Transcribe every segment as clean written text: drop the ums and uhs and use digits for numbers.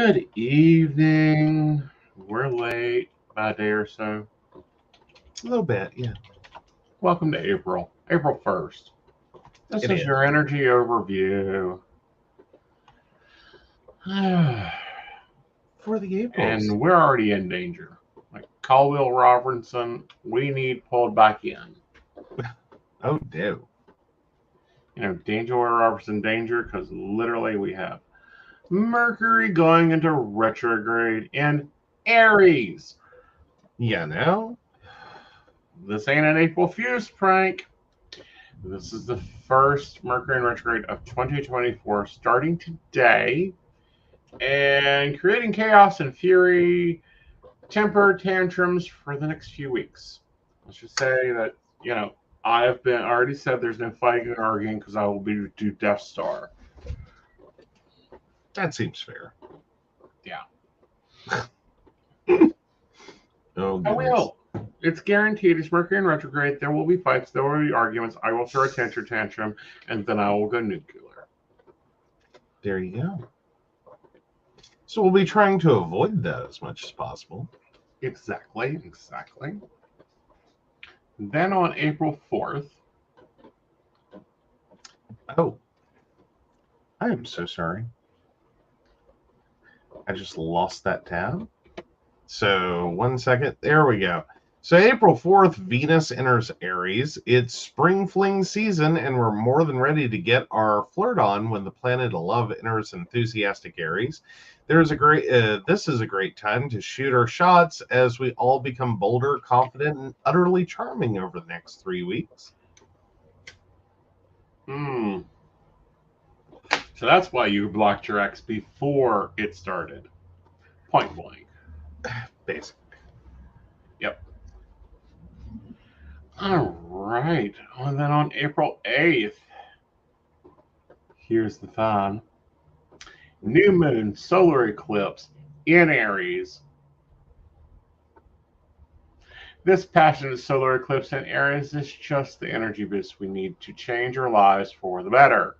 Good evening. We're late by a day or so. A little bit, yeah. Welcome to April 1st. This It is is. your energy overview. For the Aprils. And we're already in danger. Like Caldwell Robinson, we need pulled back in. Oh, no. Danger Robertson danger, because literally we have Mercury going into retrograde in Aries. Yeah, no? This ain't an April Fuse prank. This is the first Mercury in retrograde of 2024 starting today and creating chaos and fury, temper tantrums for the next few weeks. Let's just say that, I have been already said there's no fighting and arguing because I will be do Death Star. That seems fair. Yeah. Oh, I goodness. will. It's guaranteed. It's Mercury in retrograde. There will be fights. There will be arguments. I will throw a temper tantrum, and then I will go nuclear. There you go. So we'll be trying to avoid that as much as possible. Exactly. Then on April 4th. Oh. I am so sorry. I just lost that tab. So, 1 second. There we go. So, April 4th, Venus enters Aries. It's spring fling season, and we're more than ready to get our flirt on when the planet of love enters enthusiastic Aries. This is a great time to shoot our shots as we all become bolder, confident, and utterly charming over the next 3 weeks. So that's why you blocked your ex before it started. Point blank. Basically. Yep. All right. And then on April 8th, here's the fun. New moon solar eclipse in Aries. This passionate solar eclipse in Aries is just the energy boost we need to change our lives for the better.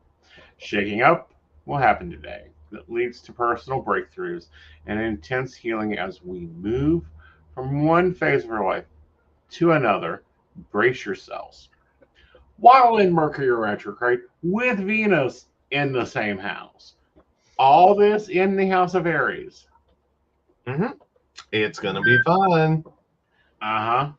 Shaking up will happen today that leads to personal breakthroughs and intense healing as we move from one phase of our life to another. Brace yourselves. While in Mercury retrograde with Venus in the same house. All this in the house of Aries. It's going to be fun. Uh-huh.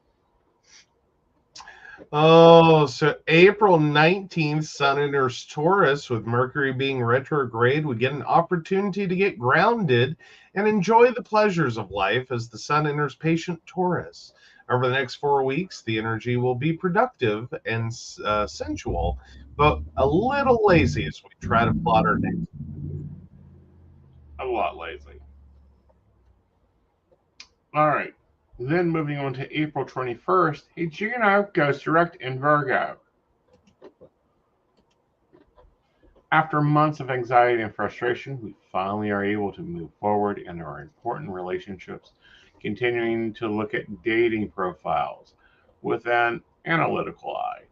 So April 19th, Sun enters Taurus. With Mercury being retrograde, we get an opportunity to get grounded and enjoy the pleasures of life as the Sun enters patient Taurus. Over the next 4 weeks, the energy will be productive and sensual, but a little lazy as we try to plot our next. A lot lazy. All right. Then moving on to April 21st, Juno goes direct in Virgo. After months of anxiety and frustration, we finally are able to move forward in our important relationships, continuing to look at dating profiles with an analytical eye.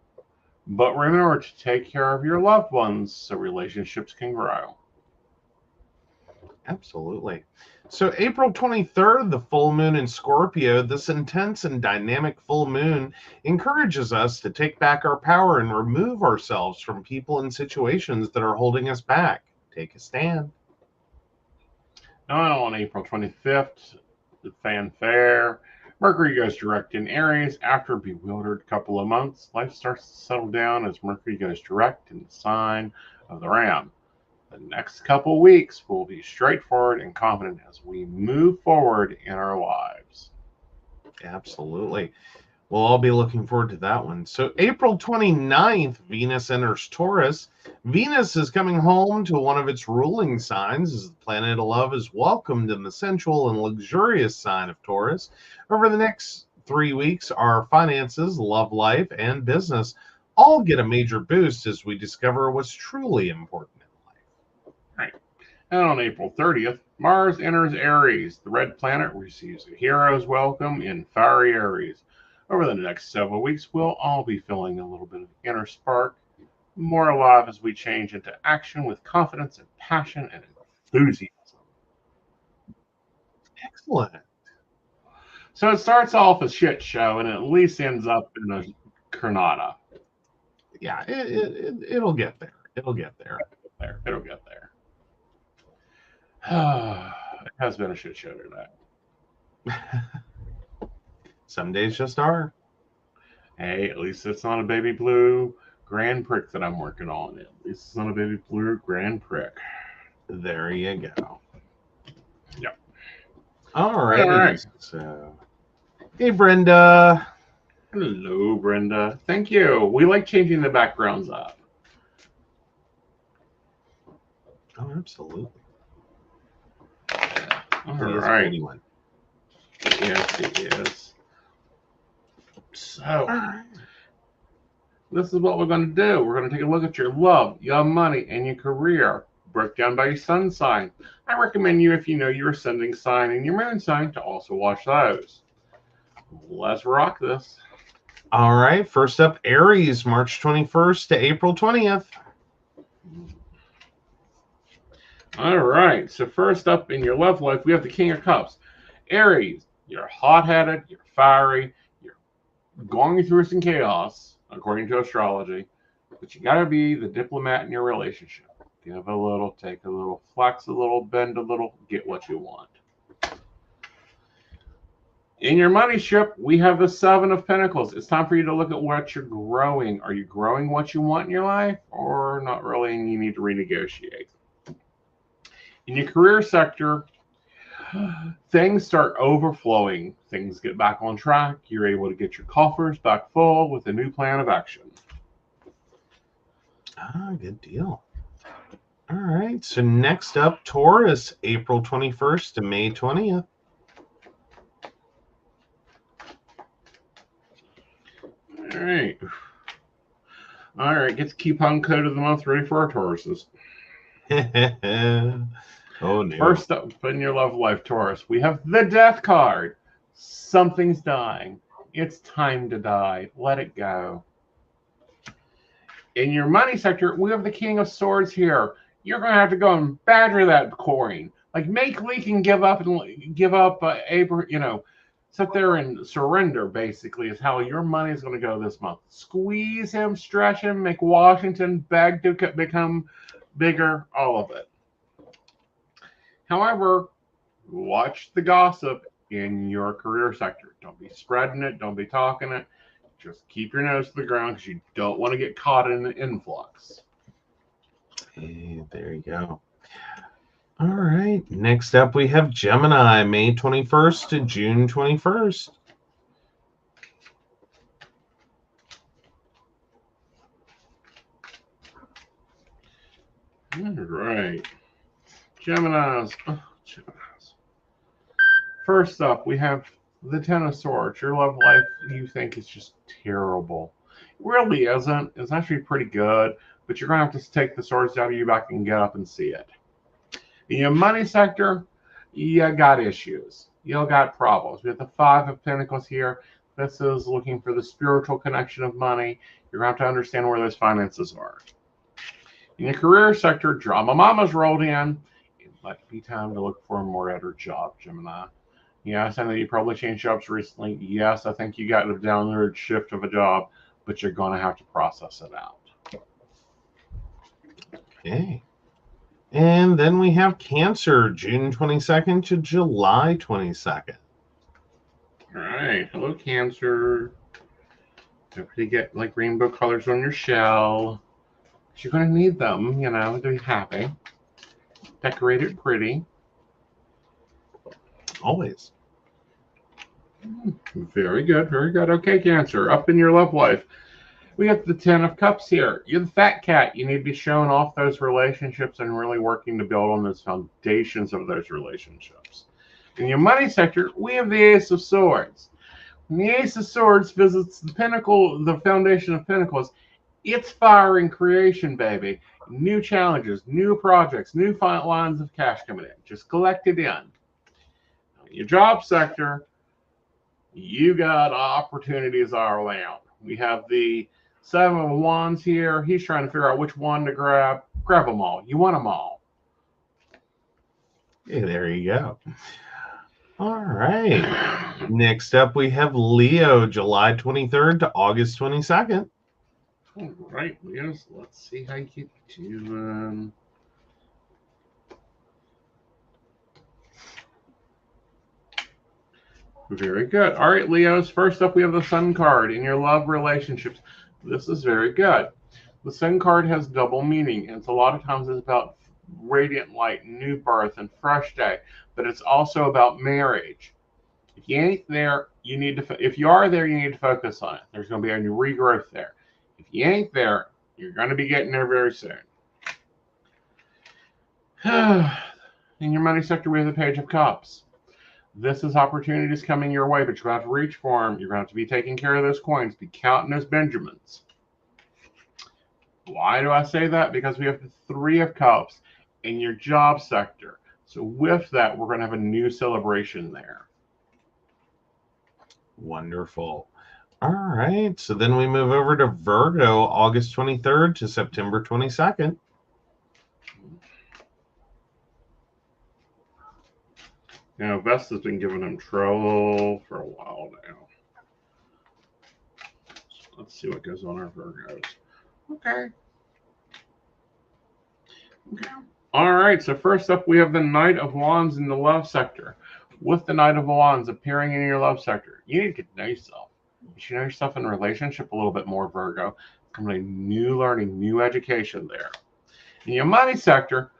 But remember to take care of your loved ones so relationships can grow. Absolutely. So April 23rd, the full moon in Scorpio, this intense and dynamic full moon encourages us to take back our power and remove ourselves from people and situations that are holding us back. Take a stand. Now on April 25th, the fanfare, Mercury goes direct in Aries. After a bewildered couple of months, life starts to settle down as Mercury goes direct in the sign of the Ram. The next couple weeks will be straightforward and confident as we move forward in our lives. Absolutely. We'll all be looking forward to that one. So April 29th, Venus enters Taurus. Venus is coming home to one of its ruling signs as the planet of love is welcomed in the sensual and luxurious sign of Taurus. Over the next 3 weeks, our finances, love life, and business all get a major boost as we discover what's truly important in life. Right. And on April 30th, Mars enters Aries. The red planet receives a hero's welcome in fiery Aries. Over the next several weeks, we'll all be feeling a little bit of inner spark, more alive as we change into action with confidence and passion and enthusiasm. Excellent. So it starts off a shit show and at least ends up in a Granada. Yeah, it'll get there. It'll get there. It'll get there. It has been a shit show today. Some days just are. Hey, at least it's not a baby blue Grand Prick that I'm working on. At least it's not a baby blue Grand Prick. There you go. Yep. All right. All right. So, hey, Brenda. Hello, Brenda. Thank you. We like changing the backgrounds up. Oh, absolutely. All He is a right. pretty one. Yes, he is. So, this is what we're going to do. We're going to take a look at your love, your money, and your career. Broke down by your sun sign. I recommend you, if you know your ascending sign and your moon sign, to also watch those. Let's rock this. All right. First up, Aries, March 21st to April 20th. All right. So first up in your love life, we have the King of Cups. Aries, you're hot-headed, you're fiery, you're going through some chaos, according to astrology, but you got to be the diplomat in your relationship. Give a little, take a little, flex a little, bend a little, get what you want. In your money ship, we have the Seven of Pentacles. It's time for you to look at what you're growing. Are you growing what you want in your life, or not really, and you need to renegotiate? In your career sector, things start overflowing. Things get back on track. You're able to get your coffers back full with a new plan of action. Good deal. All right. So next up, Taurus, April 21st to May 20th. All right. All right. Get the coupon code of the month ready for our Tauruses. Oh, no. First up in your love life, Taurus, we have the Death card. Something's dying. It's time to die. Let it go. In your money sector, we have the King of Swords here. You're going to have to go and badger that coin. Like, make leak and give up, sit there and surrender, basically, is how your money is going to go this month. Squeeze him, stretch him, make Washington beg to become bigger, all of it. However, watch the gossip in your career sector. Don't be spreading it. Don't be talking it. Just keep your nose to the ground because you don't want to get caught in an influx. Hey, there you go. All right. Next up, we have Gemini, May 21st to June 21st. All right. Geminis. Oh, Geminis. First up, we have the Ten of Swords. Your love life, you think, is just terrible. It really isn't. It's actually pretty good, but you're going to have to take the swords out of your back and get up and see it. In your money sector, you got issues. You got problems. We have the Five of Pentacles here. This is looking for the spiritual connection of money. You're going to have to understand where those finances are. In your career sector, drama mama's rolled in. It might be time to look for more at her job, Gemini. Yes, I know you probably changed jobs recently. Yes, I think you got a downward shift of a job, but you're going to have to process it out. Okay. And then we have Cancer, June 22nd to July 22nd. All right. Hello, Cancer. Don't forget to get like rainbow colors on your shell. You're going to need them, to be happy. Decorate it pretty. Always. Very good, very good. Okay, Cancer, up in your love life. We got the Ten of Cups here. You're the fat cat. You need to be showing off those relationships and really working to build on those foundations of those relationships. In your money sector, we have the Ace of Swords. When the Ace of Swords visits the pinnacle, the foundation of Pentacles, it's fire and creation, baby. New challenges, new projects, new lines of cash coming in. Just collect it in. Your job sector, you got opportunities all around. We have the Seven of Wands here. He's trying to figure out which one to grab. Grab them all. You want them all. Hey, there you go. All right. Next up, we have Leo, July 23rd to August 22nd. All right, Leos, let's see how you doing. Very good. All right, Leos, first up, we have the Sun card in your love relationships. This is very good. The Sun card has double meaning, and it's a lot of times it's about radiant light, new birth, and fresh day, but it's also about marriage. If you ain't there, you need to. If you are there, you need to focus on it. There's going to be a new regrowth there. If you ain't there, you're going to be getting there very soon. In your money sector, we have the Page of Cups. This is opportunities coming your way, but you're going to have to reach for them. You're going to have to be taking care of those coins, be counting those Benjamins. Why do I say that? Because we have the Three of Cups in your job sector. So with that, we're going to have a new celebration there. Wonderful. All right. So then we move over to Virgo, August 23rd to September 22nd. Now, Vesta's been giving him trouble for a while now. So let's see what goes on our Virgos. Okay. All right. So first up, we have the Knight of Wands in the love sector. With the Knight of Wands appearing in your love sector, you need to get to know yourself. You should know yourself in a relationship a little bit more, Virgo. Coming a new learning, new education there. In your money sector,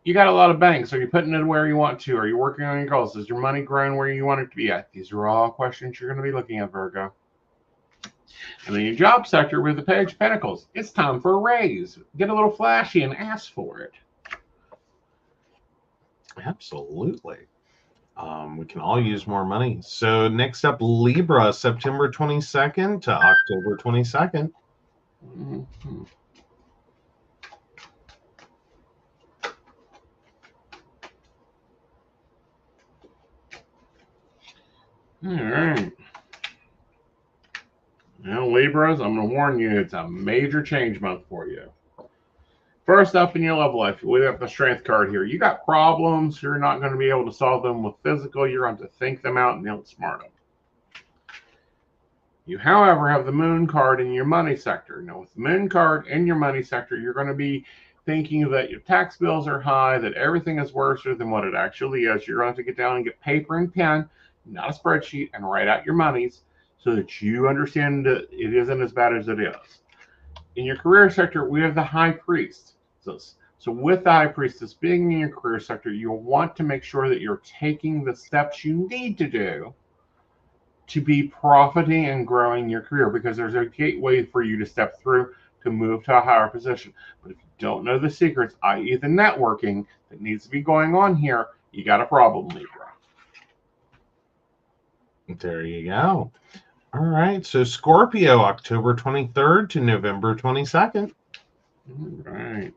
you got a lot of banks. Are you putting it where you want to? Are you working on your goals? Is your money growing where you want it to be at? These are all questions you're going to be looking at, Virgo. And in your job sector with the Page of Pentacles, it's time for a raise. Get a little flashy and ask for it. Absolutely. We can all use more money. So next up, Libra, September 22nd to October 22nd. Mm-hmm. All right. Now, Libras, I'm going to warn you, it's a major change month for you. First up in your love life, we have the Strength card here. You got problems. You're not going to be able to solve them with physical. You're going to think them out and outsmart them. You, however, have the Moon card in your money sector. Now, with the Moon card in your money sector, you're going to be thinking that your tax bills are high, that everything is worse than what it actually is. You're going to have to get down and get paper and pen, not a spreadsheet, and write out your monies so that you understand that it isn't as bad as it is. In your career sector, we have the High Priest. So with the High Priestess being in your career sector, you'll want to make sure that you're taking the steps you need to do to be profiting and growing your career, because there's a gateway for you to step through to move to a higher position. But if you don't know the secrets, i.e. the networking that needs to be going on here, you got a problem, Libra. There you go. All right. So Scorpio, October 23rd to November 22nd. All right.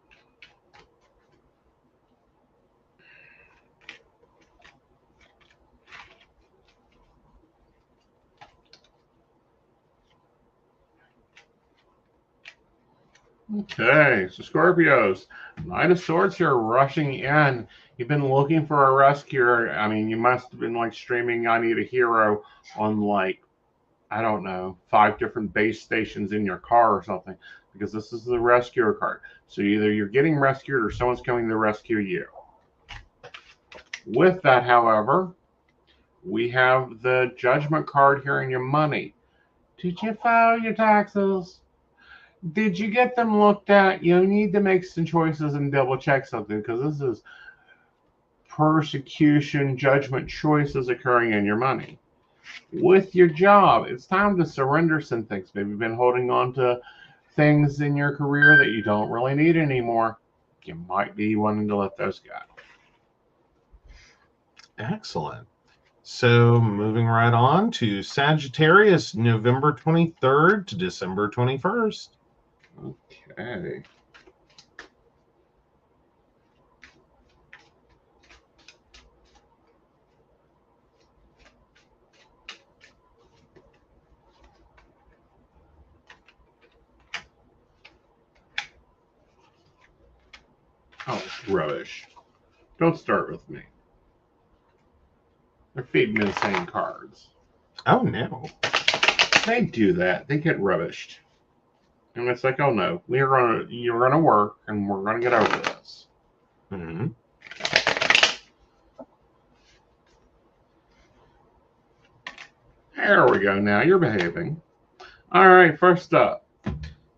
Okay, so Scorpios, Knight of Swords here rushing in. You've been looking for a rescuer. I mean, you must have been like streaming I Need a Hero on like, I don't know, 5 different base stations in your car or something, because this is the rescuer card. So either you're getting rescued or someone's coming to rescue you. With that, however, we have the Judgment card here in your money. Did you file your taxes? Did you get them looked at? You need to make some choices and double check something, because this is persecution, judgment choices occurring in your money. With your job, it's time to surrender some things. Maybe you've been holding on to things in your career that you don't really need anymore. You might be wanting to let those go. Excellent. So moving right on to Sagittarius, November 23rd to December 21st. Okay. Oh, rubbish. Don't start with me. They're feeding insane cards. Oh no. They do that. They get rubbished. And it's like, oh no, you're gonna work and we're gonna get over this. Mm-hmm. There we go. Now you're behaving. All right, first up,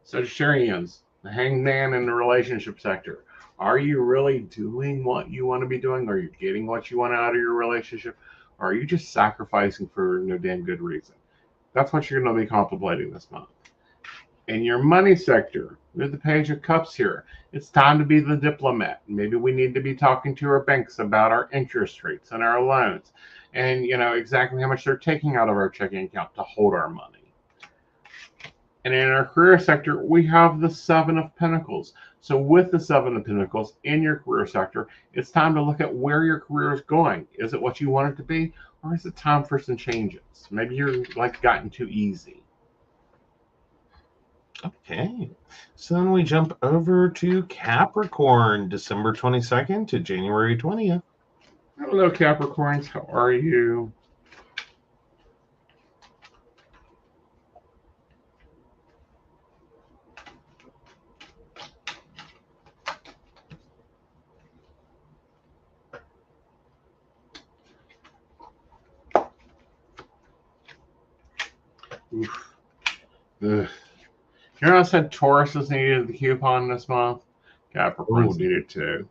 Sagittarians, the hangman in the relationship sector. Are you really doing what you want to be doing? Are you getting what you want out of your relationship? Or are you just sacrificing for no damn good reason? That's what you're going to be contemplating this month. In your money sector, with the Page of Cups here, it's time to be the diplomat. Maybe we need to be talking to our banks about our interest rates and our loans and, exactly how much they're taking out of our checking account to hold our money. And in our career sector, we have the Seven of Pentacles. So with the Seven of Pentacles in your career sector, it's time to look at where your career is going. Is it what you want it to be? Or is it time for some changes? Maybe you're gotten too easy. Okay. So then we jump over to Capricorn, December 22nd to January 20th. Hello, Capricorns. How are you? Oof. Ugh. You know, I said Tauruses needed the coupon this month. Capricorns needed too.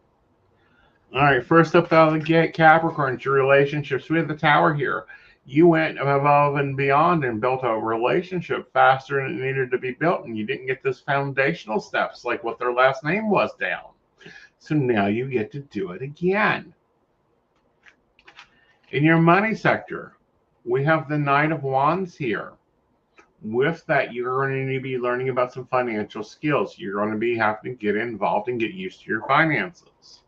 All right, first up out of the gate, Capricorns, your relationships. We have the Tower here. You went above and beyond and built a relationship faster than it needed to be built, and you didn't get those foundational steps like what their last name was down. So now you get to do it again. In your money sector, we have the Knight of Wands here. With that, you're going to be learning about some financial skills. You're going to be having to get involved and get used to your finances.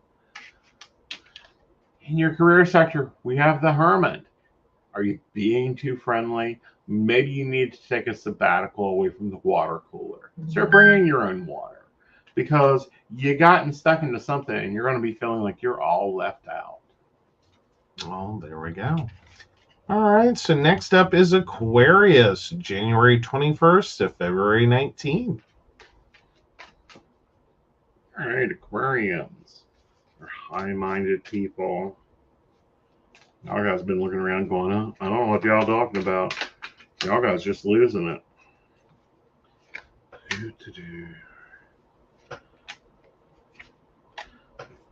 In your career sector, we have the Hermit. Are you being too friendly? Maybe you need to take a sabbatical away from the water cooler. Start bringing your own water because you gotten stuck into something and you're going to be feeling like you're all left out. Oh, there we go. All right, so next up is Aquarius, January 21st to February 19th. All right, Aquarians are high-minded people. Y'all guys been looking around going, I don't know what y'all talking about. Y'all guys just losing it. Interesting.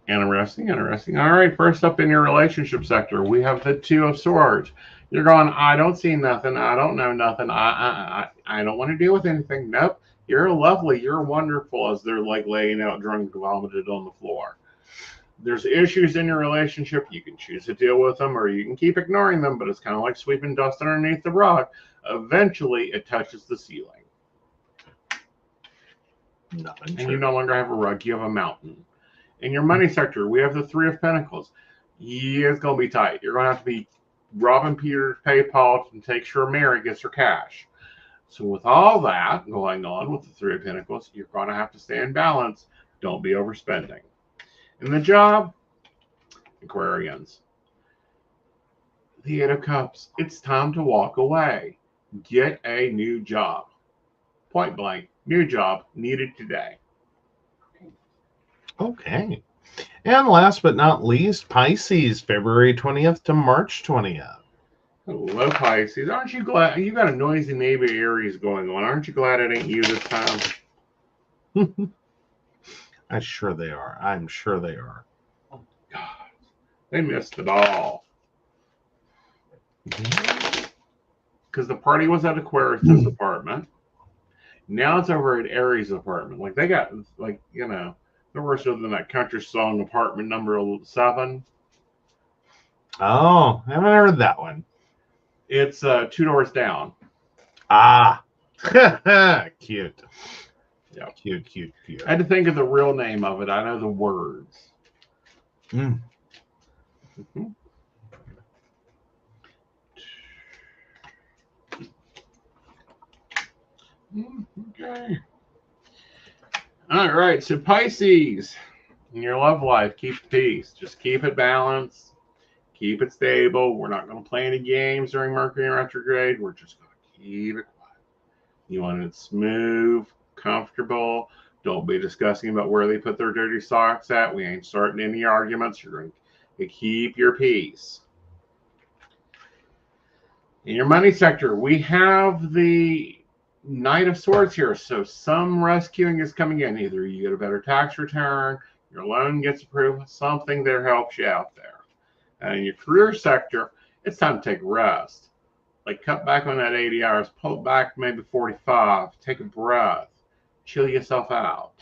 All right, first up in your relationship sector, we have the Two of Swords. You're going, I don't see nothing. I don't know nothing. I don't want to deal with anything. Nope. You're lovely. You're wonderful, as they're laying out drunk, vomited on the floor. There's issues in your relationship. You can choose to deal with them or you can keep ignoring them, but it's kind of like sweeping dust underneath the rug. Eventually, it touches the ceiling. Nothing. And you no longer have a rug. You have a mountain. In your money sector, we have the Three of Pentacles. Yeah, it's going to be tight. You're going to have to be robbing Peter to pay Paul and take sure Mary gets her cash. So with all that going on with the Three of Pentacles, you're going to have to stay in balance. Don't be overspending. In the job, Aquarians, the Eight of Cups. It's time to walk away. Get a new job. Point blank, new job needed today. Okay. And last but not least, Pisces, February 20th to March 20th. Hello, Pisces. Aren't you glad? You got a noisy neighbor Aries going on. Aren't you glad it ain't you this time? I'm sure they are. I'm sure they are. Oh, God. They missed it all. Because the party was at Aquarius' apartment. Now it's over at Aries' apartment. They got, they're worse than that country song apartment number 7. Oh, I haven't heard that one. It's 2 doors down. Ah. Cute. Yeah. Cute. I had to think of the real name of it. I know the words. Mm. Mm-hmm. Okay. All right. So Pisces, in your love life, keep peace. Just keep it balanced. keep it stable. We're not going to play any games during Mercury in retrograde. We're just going to keep it quiet. You want it smooth, comfortable. Don't be discussing about where they put their dirty socks at. We ain't starting any arguments. You're going to keep your peace. In your money sector, we have the Knight of Swords here. So some rescuing is coming in. Either you get a better tax return, your loan gets approved, something there helps you out there. And in your career sector, it's time to take a rest. Like cut back on that 80 hours, pull it back maybe 45, take a breath, chill yourself out.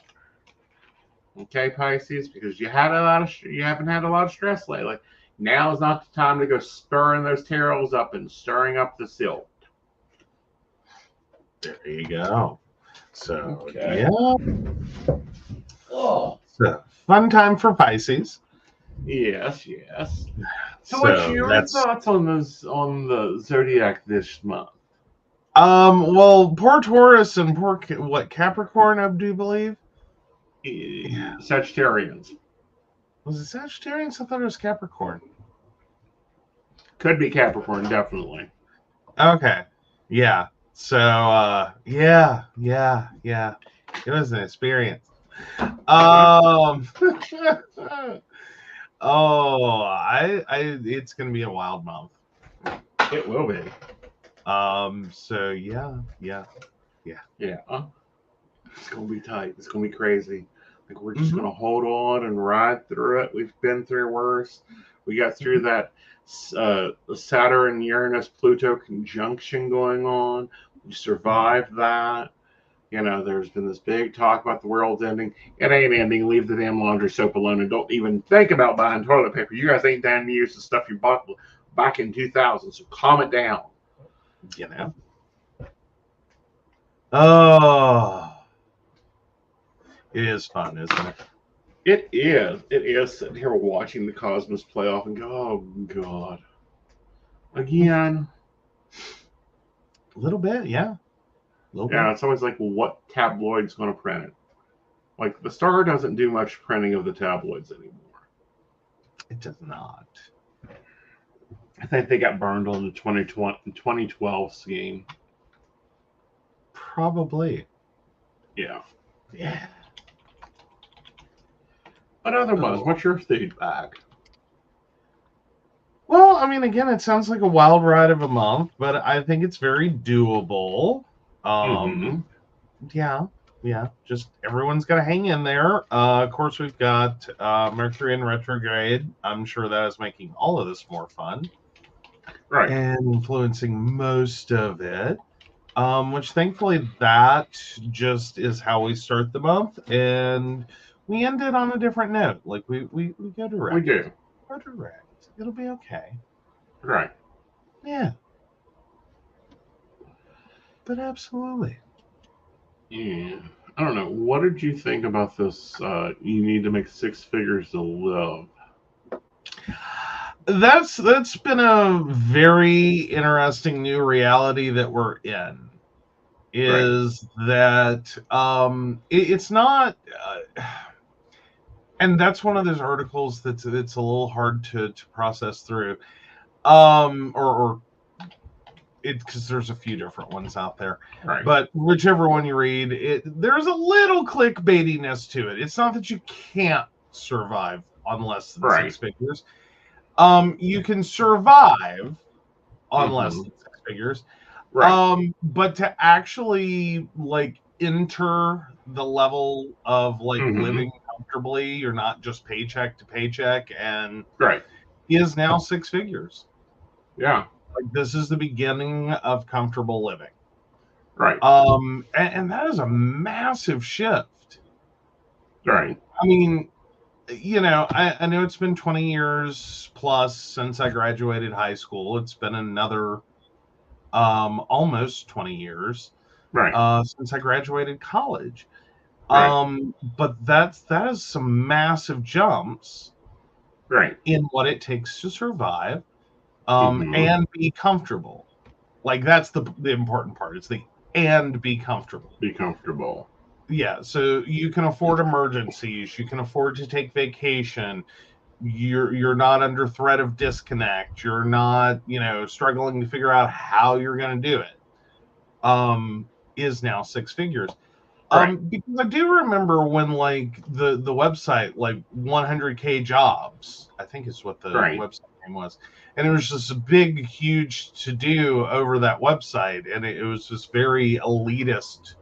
Okay, Pisces, because you haven't had a lot of stress lately. Now is not the time to go stirring those tails up and stirring up the silt. There you go. So okay. Yeah. Oh, so fun time for Pisces. Yes. So what's your thoughts on the zodiac this month? Well, poor Taurus and poor Capricorn, I do believe. Sagittarians. Was it Sagittarians? I thought it was Capricorn. Could be Capricorn, definitely. Okay. Yeah. So yeah. It was an experience. It's gonna be a wild month. It will be. So yeah. It's gonna be tight. It's gonna be crazy. Like we're just gonna hold on and ride through it. We've been through worse. We got through that Saturn, Uranus, Pluto conjunction going on. We survived that. You know, there's been this big talk about the world ending. It ain't ending. Leave the damn laundry soap alone and don't even think about buying toilet paper. You guys ain't done to use the stuff you bought back in 2000, so calm it down. You know? Oh. It is fun, isn't it? It is. It is sitting here watching the Cosmos play off and go, oh, God. Again. A little bit, yeah. Yeah, it's always like, well, what tabloid's going to print it? Like, the Star doesn't do much printing of the tabloids anymore. It does not. I think they got burned on the 2012 scheme. Probably. Yeah. Yeah. But otherwise, what's your feedback? Well, I mean, again, it sounds like a wild ride of a month, but I think it's very doable. Yeah. Just everyone's got to hang in there. Of course, we've got Mercury in retrograde. I'm sure that is making all of this more fun. Right. And influencing most of it. Which thankfully that just is how we start the month. And we end it on a different note. Like we go direct. We do. Go direct. It'll be okay. Right. Yeah. But absolutely. Yeah. I don't know. What did you think about this? You need to make 6 figures to live. That's been a very interesting new reality that we're in. Is that it's not, and that's one of those articles that's a little hard to process through, or it because there's a few different ones out there, right? But whichever one you read, there's a little clickbaitiness to it. It's not that you can't survive on less than 6 figures. You can survive on less than 6 figures. Right. But to actually like enter the level of like living comfortably, you're not just paycheck to paycheck, and is now 6 figures. Yeah. Like this is the beginning of comfortable living. Right. And that is a massive shift. Right. I mean, you know, I know it's been 20 years plus since I graduated high school. It's been another almost 20 years since I graduated college. But that is some massive jumps in what it takes to survive and be comfortable. Like that's the important part. It's the and be comfortable. Be comfortable. Yeah, so you can afford emergencies, you can afford to take vacation, you're not under threat of disconnect. You're not, struggling to figure out how you're going to do it. Is now six figures. Right. Because I do remember when like the website, like 100K jobs, I think is what the Right. website name was, and it was just a big, huge to do over that website, and it was this very elitist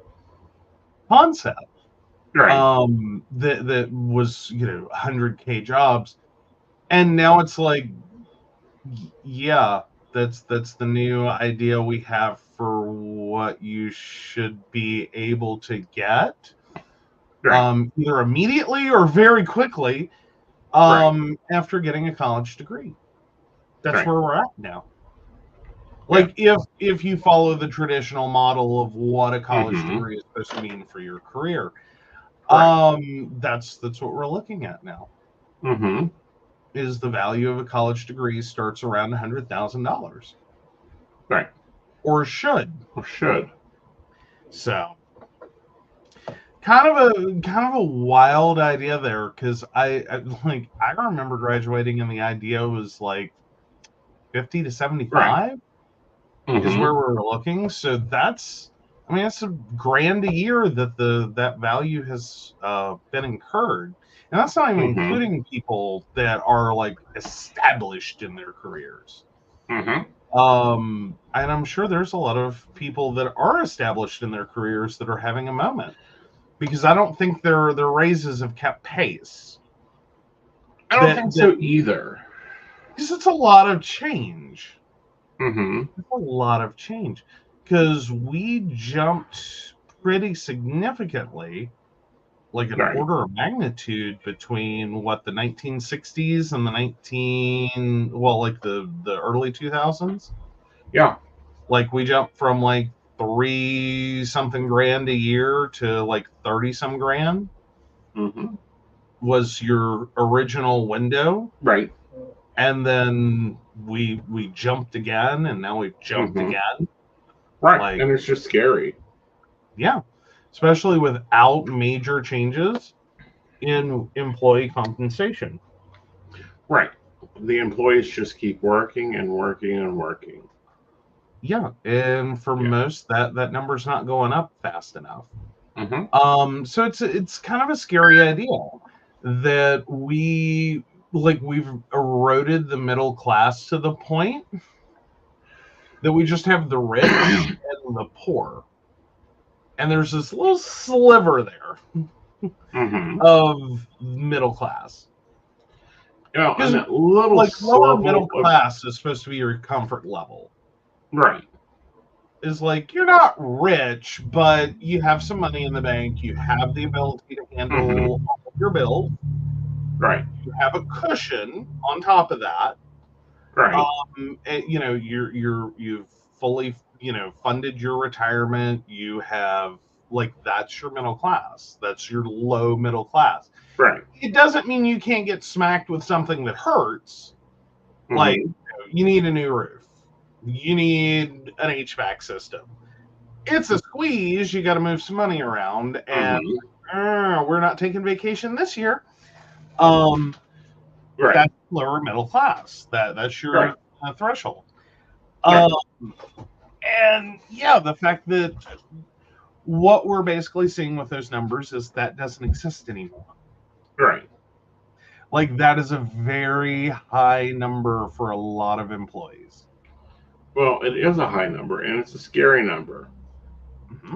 concept. Right. That was 100K jobs, and now it's like, yeah, that's the new idea we have for what you should be able to get, Right. either immediately or very quickly, Right. after getting a college degree. That's Right. where we're at now. Yeah. Like if you follow the traditional model of what a college Mm-hmm. degree is supposed to mean for your career, Right. that's what we're looking at now. Mm-hmm. Is the value of a college degree starts around $100,000, Right. or should. Or should. So kind of a wild idea there, because I remember graduating and the idea was like 50 to Right. 75 is Mm-hmm. where we're looking. So that's a grand a year that value has been incurred, and that's not even Mm-hmm. including people that are like established in their careers. Mm-hmm. And I'm sure there's a lot of people that are established in their careers that are having a moment, because I don't think their raises have kept pace. I don't think That so either. Because it's a lot of change. Mm-hmm. It's a lot of change, because we jumped pretty significantly, like an Right. order of magnitude, between what the 1960s and the 19 well, like the early 2000s. Yeah. Like we jumped from like 3 something grand a year to like 30 some grand Mm-hmm. was your original window, Right. and then we jumped again, and now we've jumped Mm-hmm. again. Right. Like, And it's just scary. yeah, especially without major changes in employee compensation. Right. The employees just keep working and working and working. Yeah, and for Yeah. most, that number's not going up fast enough. Mm-hmm. So it's kind of a scary idea that we've eroded the middle class to the point that we just have the rich and the poor, and there's this little sliver there Mm-hmm. of middle class. And Because that little like lower middle sliver of class is supposed to be your comfort level. right. Is like, you're not rich, but you have some money in the bank. You have the ability to Mm-hmm. handle all of your bills. Right. You have a cushion on top of that. Right. And, you've fully funded your retirement. You have, like, that's your middle class. That's your low middle class. Right. It doesn't mean you can't get smacked with something that hurts. Like, Mm-hmm. you need a new roof. You need an HVAC system. It's a squeeze. You got to move some money around, and Mm-hmm. we're not taking vacation this year. Um, Right. that's lower middle class. That's Right. your threshold. Right. Um, and yeah, the fact that what we're basically seeing with those numbers is that doesn't exist anymore. Right. Like, that is a very high number for a lot of employees. Well, it is a high number, and it's a scary number. Mm-hmm.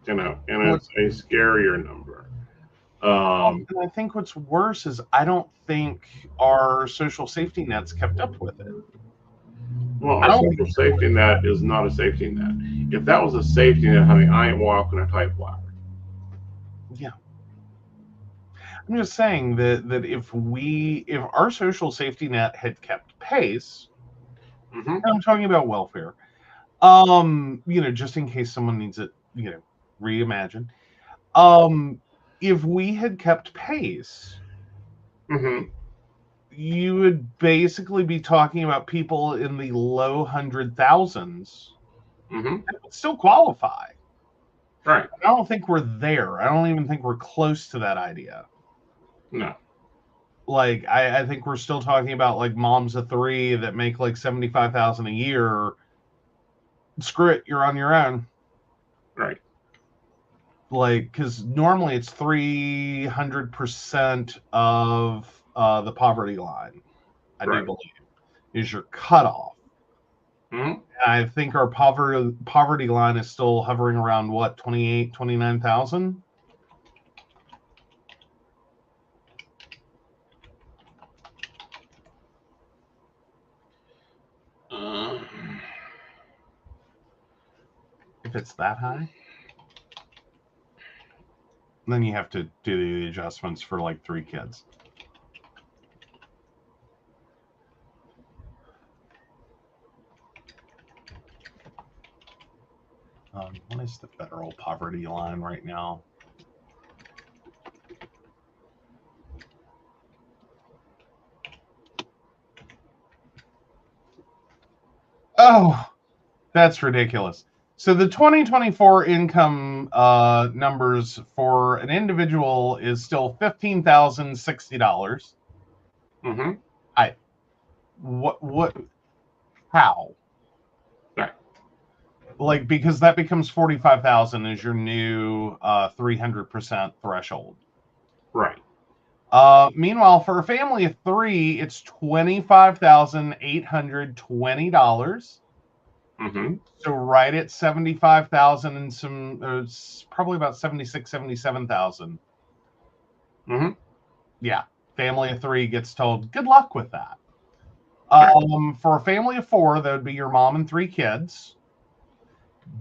And it's a scarier number. And I think what's worse is I don't think our social safety nets kept up with it. Well, I our don't. social safety net is not a safety net. If that was a safety net, honey, I ain't walking a tight ladder. Yeah, I'm just saying that if our social safety net had kept pace, Mm-hmm. and I'm talking about welfare, just in case someone needs it, reimagined. If we had kept pace, Mm-hmm. you would basically be talking about people in the low 100,000s Mm-hmm. that would still qualify. Right. I don't think we're there. I don't even think we're close to that idea. No. Like I think we're still talking about like moms of three that make like 75,000 a year. Screw it, you're on your own. Right. Like, because normally it's 300% of the poverty line, I do Right. believe, is your cutoff. Mm-hmm. I think our poverty line is still hovering around what, 28, 29,000. If it's that high, then you have to do the adjustments for like 3 kids. What is the federal poverty line right now? Oh, that's ridiculous. So the 2024 income numbers for an individual is still $15,060. Mm-hmm. What how? Right. Like, because that becomes 45,000 as your new 300% threshold. Right. Meanwhile, for a family of 3, it's $25,820. Mm-hmm. So right at 75,000 and some, it's probably about 76, 77,000. Mm-hmm. Yeah, family of 3 gets told, good luck with that. Right. For a family of 4, that would be your mom and 3 kids.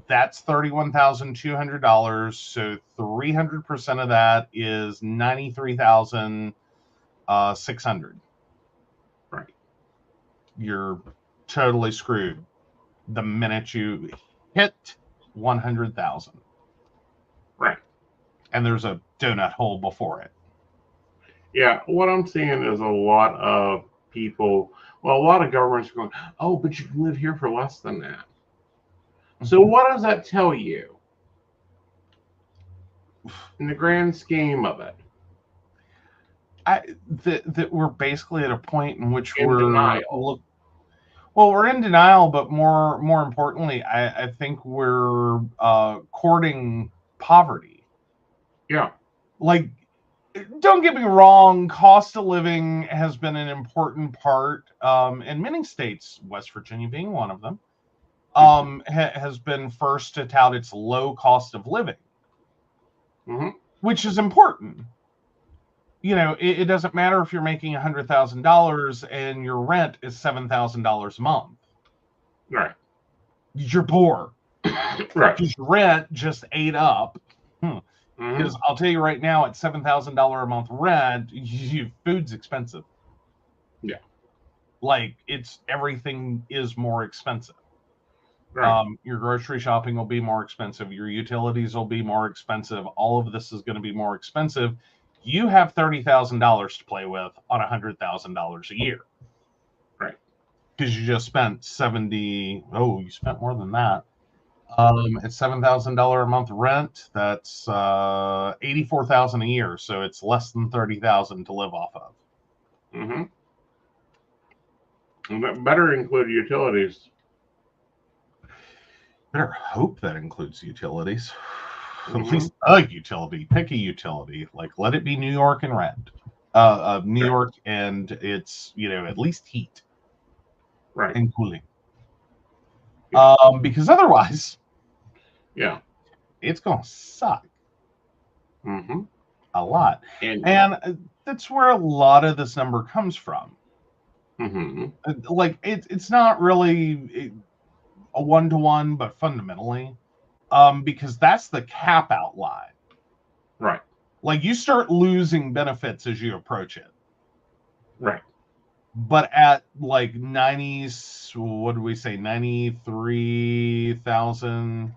That's $31,200. So 300% of that is 93,600. Right. You're totally screwed the minute you hit 100,000. Right. And there's a donut hole before it. Yeah. What I'm seeing is a lot of people. Well, a lot of governments are going, oh, but you can live here for less than that. So what does that tell you in the grand scheme of it? That we're basically at a point in which In denial. we're in denial, but more importantly, I think we're courting poverty. Yeah. Like, don't get me wrong, cost of living has been an important part in many states, West Virginia being one of them, has been first to tout its low cost of living, Mm-hmm. which is important. It doesn't matter if you're making $100,000 and your rent is $7,000 a month. Right. You're poor. Right. Because rent just ate up. Mm-hmm. Because I'll tell you right now, at $7,000 a month rent, food's expensive. Yeah. Like, everything is more expensive. Right. Your grocery shopping will be more expensive. Your utilities will be more expensive. All of this is going to be more expensive. You have $30,000 to play with on $100,000 a year. Right. Because you just spent 70. Oh, you spent more than that. It's $7,000 a month rent. That's 84,000 a year. So it's less than 30,000 to live off of. Mm-hmm. And that better include utilities. Better hope that includes utilities. Mm-hmm. At least a utility. Pick a utility. Like, let it be New York and rent. New York, and it's at least heat, right, and cooling. Yeah. Because otherwise, Yeah. it's gonna suck Mm-hmm. a lot, And and that's where a lot of this number comes from. mm-hmm. Like, it's not really a 1-to-1, but fundamentally, because that's the cap out line. Right. Like, you start losing benefits as you approach it. Right. But at like 90s, what do we say, 93,000?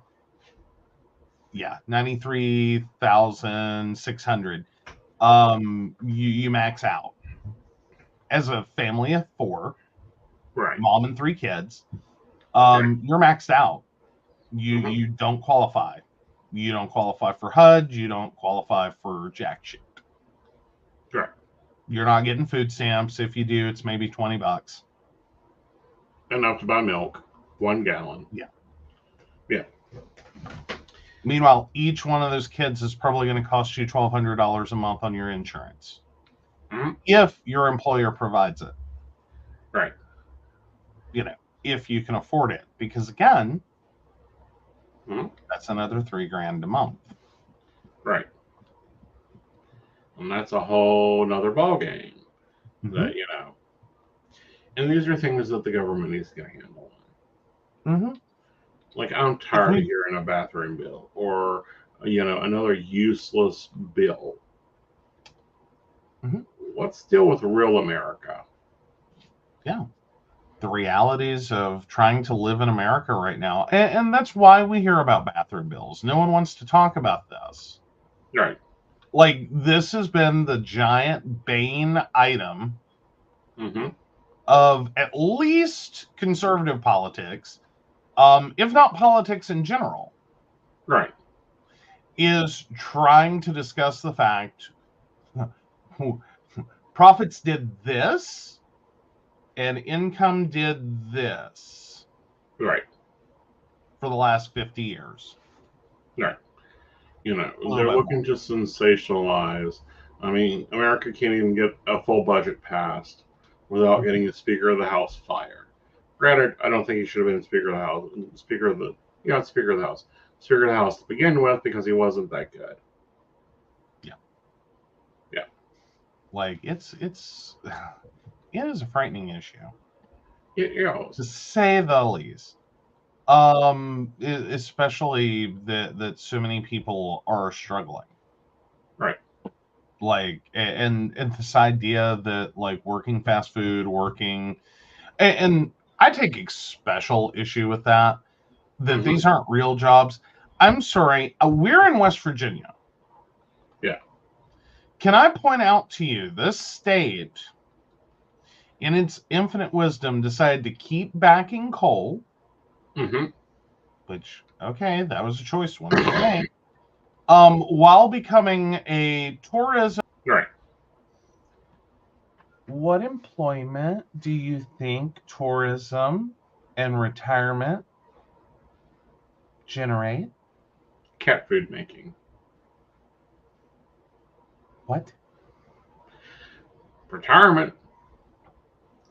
Yeah, 93,600. You max out as a family of 4, Right. mom and 3 kids. Right. You're maxed out. Mm-hmm. You don't qualify. You don't qualify for HUD. You don't qualify for jack shit. Right. You're not getting food stamps. If you do, it's maybe $20. Enough to buy milk, 1 gallon. Yeah. Yeah. Meanwhile, each one of those kids is probably going to cost you $1,200 a month on your insurance. Mhm. If your employer provides it. Right. If you can afford it. Because again, Mhm. that's another $3,000 a month. Right. And that's a whole nother ball game. Mm-hmm. That, and these are things that the government needs to get a handle on. Mm-hmm. Like, I'm tired of hearing a bathroom bill or, another useless bill. Mm-hmm. Let's deal with real America. Yeah. The realities of trying to live in America right now. And that's why we hear about bathroom bills. No one wants to talk about this. Right. Like, this has been the giant bane item Mm-hmm. of at least conservative politics, if not politics in general. Right. Is trying to discuss the fact profits did this and income did this. Right. For the last 50 years. Right. They're looking to sensationalize. I mean, America can't even get a full budget passed without getting the Speaker of the House fired. Granted, I don't think he should have been Speaker of the House. Speaker of the House. Speaker of the House to begin with because he wasn't that good. Yeah. Yeah. Like it is a frightening issue. To say the least. Especially that so many people are struggling. Right. Like, and this idea that like working fast food, and I take special issue with that these aren't real jobs. I'm sorry, we're in West Virginia. Yeah. Can I point out to you, this state, in its infinite wisdom, decided to keep backing coal. Mm-hmm. Which, okay, that was a choice one to make. While becoming a tourism. Right. What employment do you think tourism and retirement generate? Cat food making. What? Retirement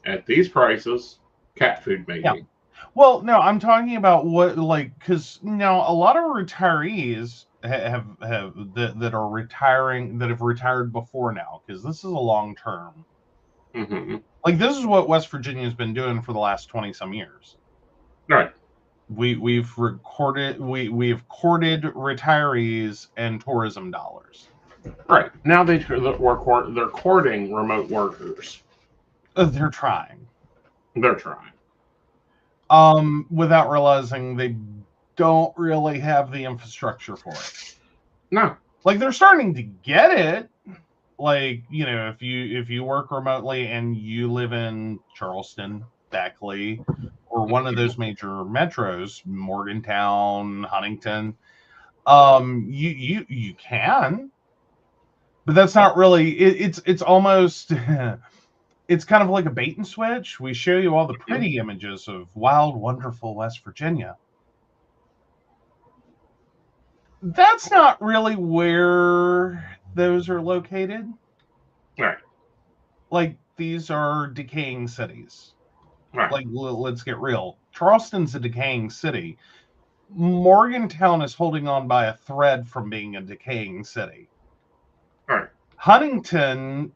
at these prices, cat food making. Yeah. Well, no, I'm talking about what, like, because now a lot of retirees have that are retiring, that have retired before now, because this is a long term. Mm-hmm. Like, this is what West Virginia has been doing for the last 20 some years. Right. We've courted retirees and tourism dollars. Right. Now they're courting remote workers. They're trying. They're trying. Without realizing they don't really have the infrastructure for it. No. Like, they're starting to get it. Like, if you work remotely and you live in Charleston, Beckley, or one of those major metros, Morgantown, Huntington, you can, but that's not really. It's almost. It's kind of like a bait and switch. We show you all the pretty images of wild, wonderful West Virginia. That's not really where those are located. Right. Like, these are decaying cities. Right. Like, let's get real. Charleston's a decaying city. Morgantown is holding on by a thread from being a decaying city. Right. Huntington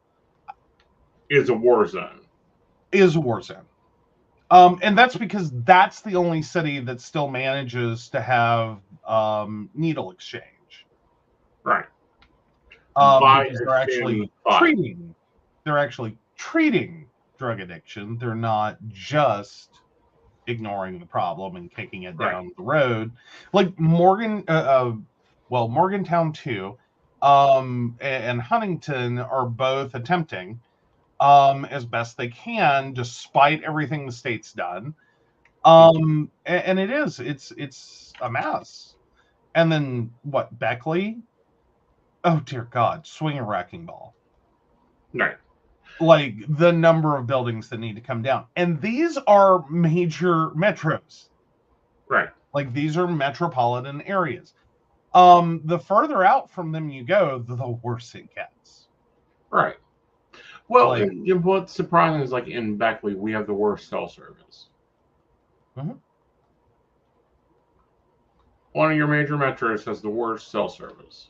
is a war zone. And that's because that's the only city that still manages to have needle exchange. Right. Because they're actually treating drug addiction. They're not just ignoring the problem and kicking it down the road. Like Morgantown too, and Huntington are both attempting as best they can, despite everything the state's done. And it's a mess. And then what, Beckley? Oh dear God, swing a wrecking ball. Right. like the number of buildings that need to come down. And these are major metros. Right. Like these are metropolitan areas. The further out from them you go, the worse it gets. Right. Well, Like, what's surprising is like in Beckley, we have the worst cell service. Mhm. One of your major metros has the worst cell service.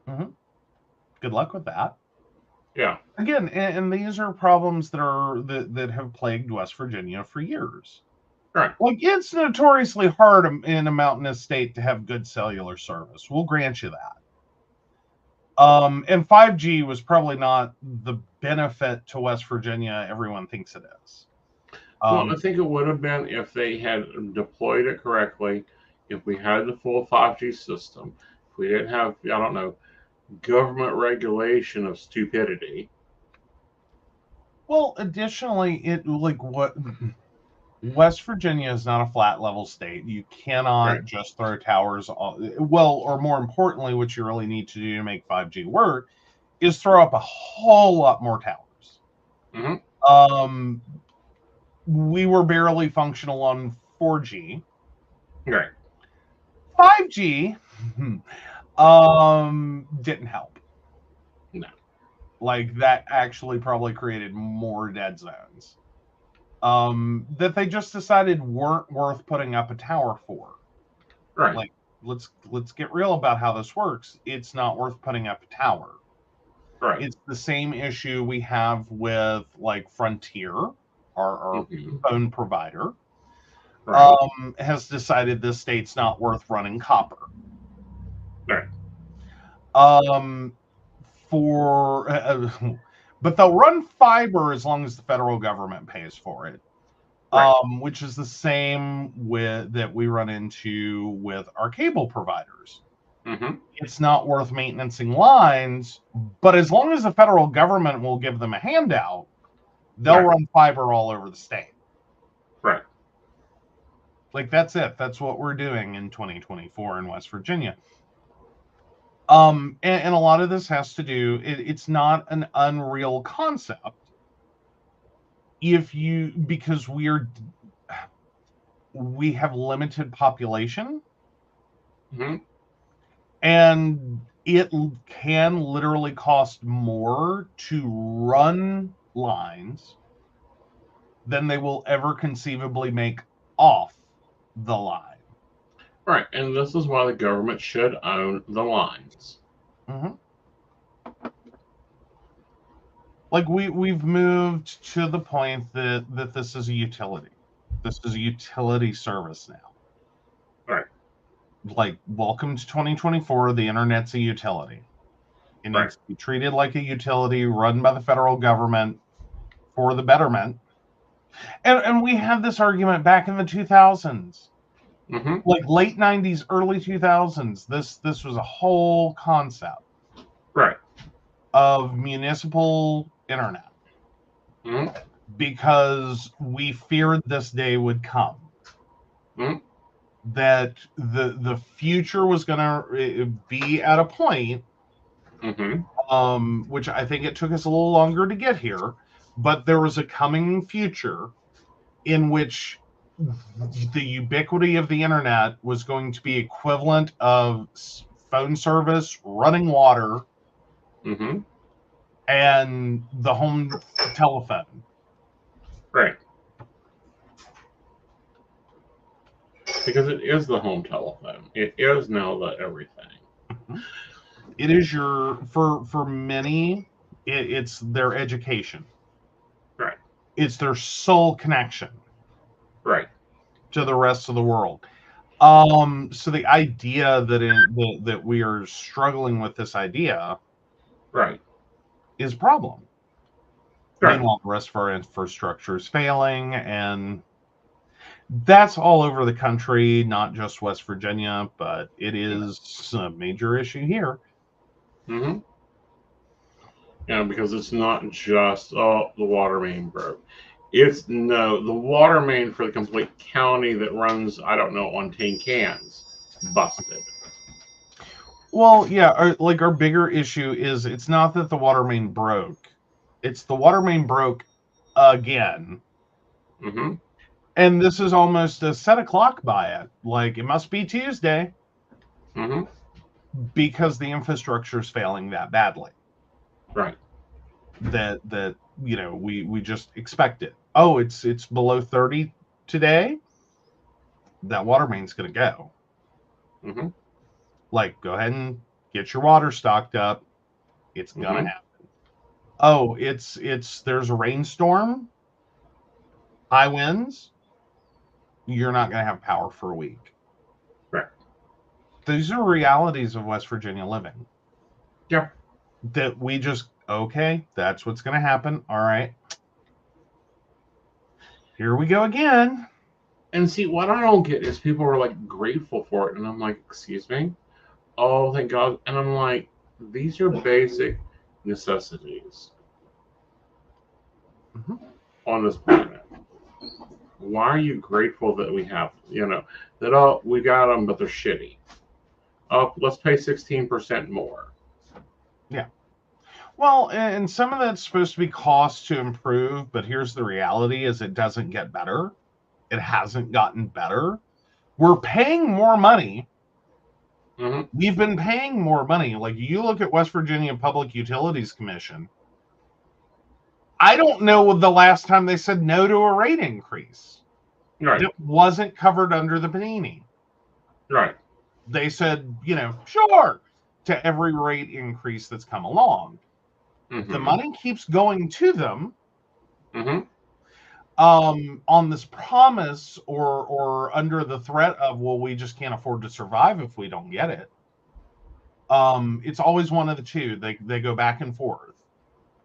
Good luck with that. Yeah. Again, and these are problems that have plagued West Virginia for years. Right. Like it's notoriously hard in a mountainous state to have good cellular service. We'll grant you that. And 5G was probably not the benefit to West Virginia everyone thinks it is. Well, I think it would have been if they had deployed it correctly, if we had the full 5G system, if we didn't have, I don't know, government regulation of stupidity. Well, additionally, West Virginia is not a flat level state. You cannot just throw towers. Or more importantly, what you really need to do to make 5G work is throw up a whole lot more towers. Mm-hmm. We were barely functional on 4G. Right. 5G didn't help. No. Like that actually probably created more dead zones. That they just decided weren't worth putting up a tower for. Right. Like, let's get real about how this works. It's not worth putting up a tower. Right. It's the same issue we have with like Frontier, our phone provider, right. has decided this state's not worth running copper. Right. But they'll run fiber as long as the federal government pays for it. Right. Which is the same that we run into with our cable providers. Mm-hmm. It's not worth maintaining lines, but as long as the federal government will give them a handout, they'll run fiber all over the state. Right. Like that's it. That's what we're doing in 2024 in West Virginia. And a lot of this has to do, it's not an unreal concept. Because we have limited population, mm-hmm. and it can literally cost more to run lines than they will ever conceivably make off the line. Right, and this is why the government should own the lines. Mm-hmm. Like we've moved to the point that this is a utility. This is a utility service now. Right. Like, welcome to 2024. The internet's a utility. It needs to be treated like a utility run by the federal government for the betterment. And we had this argument back in the 2000s. Mm-hmm. Like late 90s, early 2000s. This was a whole concept. Right. Of municipal internet. Mm-hmm. Because we feared this day would come. Mm-hmm. That the future was going to be at a point, which I think it took us a little longer to get here, but there was a coming future in which the ubiquity of the internet was going to be equivalent of phone service, running water, and the home telephone. Right. Because it is the home telephone. It is now the everything. It is for many, it's their education. Right. It's their sole connection. Right. To the rest of the world. So the idea that we are struggling with this idea, right, is a problem. Right. Meanwhile, the rest of our infrastructure is failing, and that's all over the country, not just West Virginia, but it is a major issue here. Mm-hmm. Yeah, because it's not just, the water main broke. It's the water main for the complete county that runs, I don't know, on tin cans, busted. Well, yeah, our bigger issue is it's not that the water main broke. It's the water main broke again. Mm-hmm. And this is almost a set a clock by it. Like, it must be Tuesday Mm-hmm. because the infrastructure is failing that badly. Right. That we just expect it. Oh, it's below 30 today. That water main's going to go. Mm-hmm. Like, go ahead and get your water stocked up. It's going to Mm-hmm. happen. Oh, there's a rainstorm, high winds. You're not going to have power for a week. Right. These are realities of West Virginia living. Yeah. That we just, okay, that's what's going to happen. All right. Here we go again. And see, what I don't get is people are like grateful for it, and I'm like, excuse me? Oh, thank God. And I'm like, these are basic necessities Mhm. on this planet. Why are you grateful that we have, that we got them, but they're shitty? Oh, let's pay 16% more. Yeah. Well, and some of that's supposed to be cost to improve, but here's the reality is it doesn't get better. It hasn't gotten better. We're paying more money. Mm-hmm. We've been paying more money. Like, you look at West Virginia Public Utilities Commission. I don't know the last time they said no to a rate increase. Right. That wasn't covered under the panini. Right. They said, sure, to every rate increase that's come along. Mm-hmm. The money keeps going to them Mm-hmm. on this promise or under the threat of, well, we just can't afford to survive if we don't get it. It's always one of the two. They go back and forth.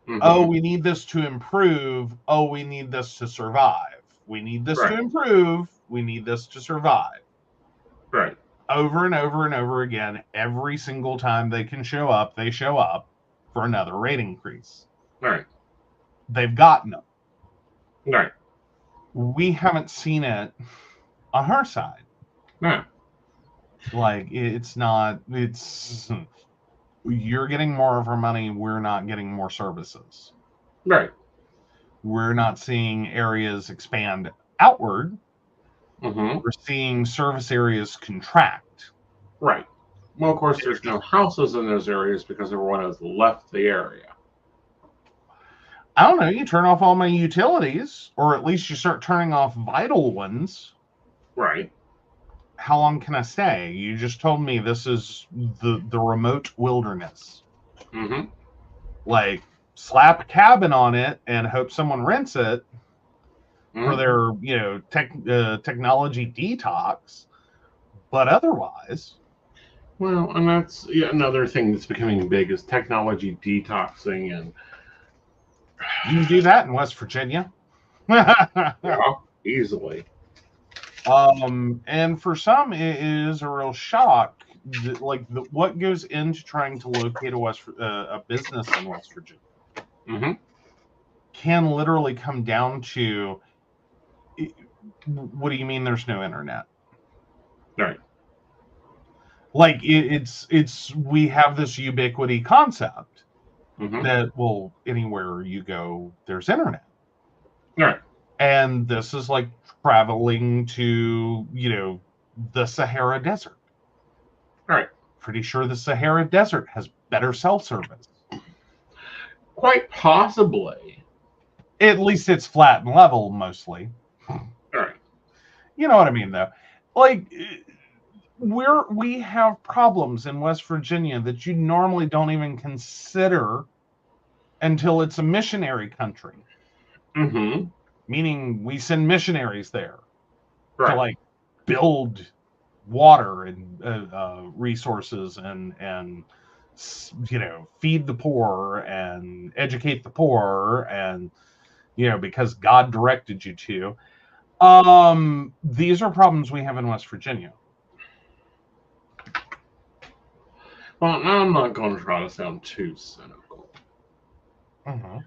Mm-hmm. Oh, we need this to improve. Oh, we need this to survive. We need this to Right. improve. We need this to survive. Right. Over and over and over again, every single time they can show up, they show up for another rate increase. Right. They've gotten them. Right. We haven't seen it on our side. No. Like, it's you're getting more of our money. We're not getting more services. Right. We're not seeing areas expand outward. Mm-hmm. We're seeing service areas contract. Right. Well, of course, there's no houses in those areas because everyone has left the area. I don't know. You turn off all my utilities, or at least you start turning off vital ones. Right. How long can I stay? You just told me this is the remote wilderness. Mm-hmm. Like, slap a cabin on it and hope someone rents it for their technology detox. But otherwise, Well, and that's another thing that's becoming big is technology detoxing, and you can do that in West Virginia. yeah, easily. And for some, it is a real shock. What goes into trying to locate a business in West Virginia Mm-hmm. can literally come down to, what do you mean there's no internet? Right. Like, it's we have this ubiquity concept Mm-hmm. that, well, anywhere you go, there's internet. Right. And this is like traveling to, the Sahara Desert. Right. Pretty sure the Sahara Desert has better cell service. Quite possibly. At least it's flat and level mostly. Right. You know what I mean, though? Like, we have problems in West Virginia that you normally don't even consider until it's a missionary country. Mm-hmm. Meaning we send missionaries there Right. to, like, build water and resources and feed the poor and educate the poor, and because God directed you to. These are problems we have in West Virginia. Well, now I'm not going to try to sound too cynical. Mm-hmm.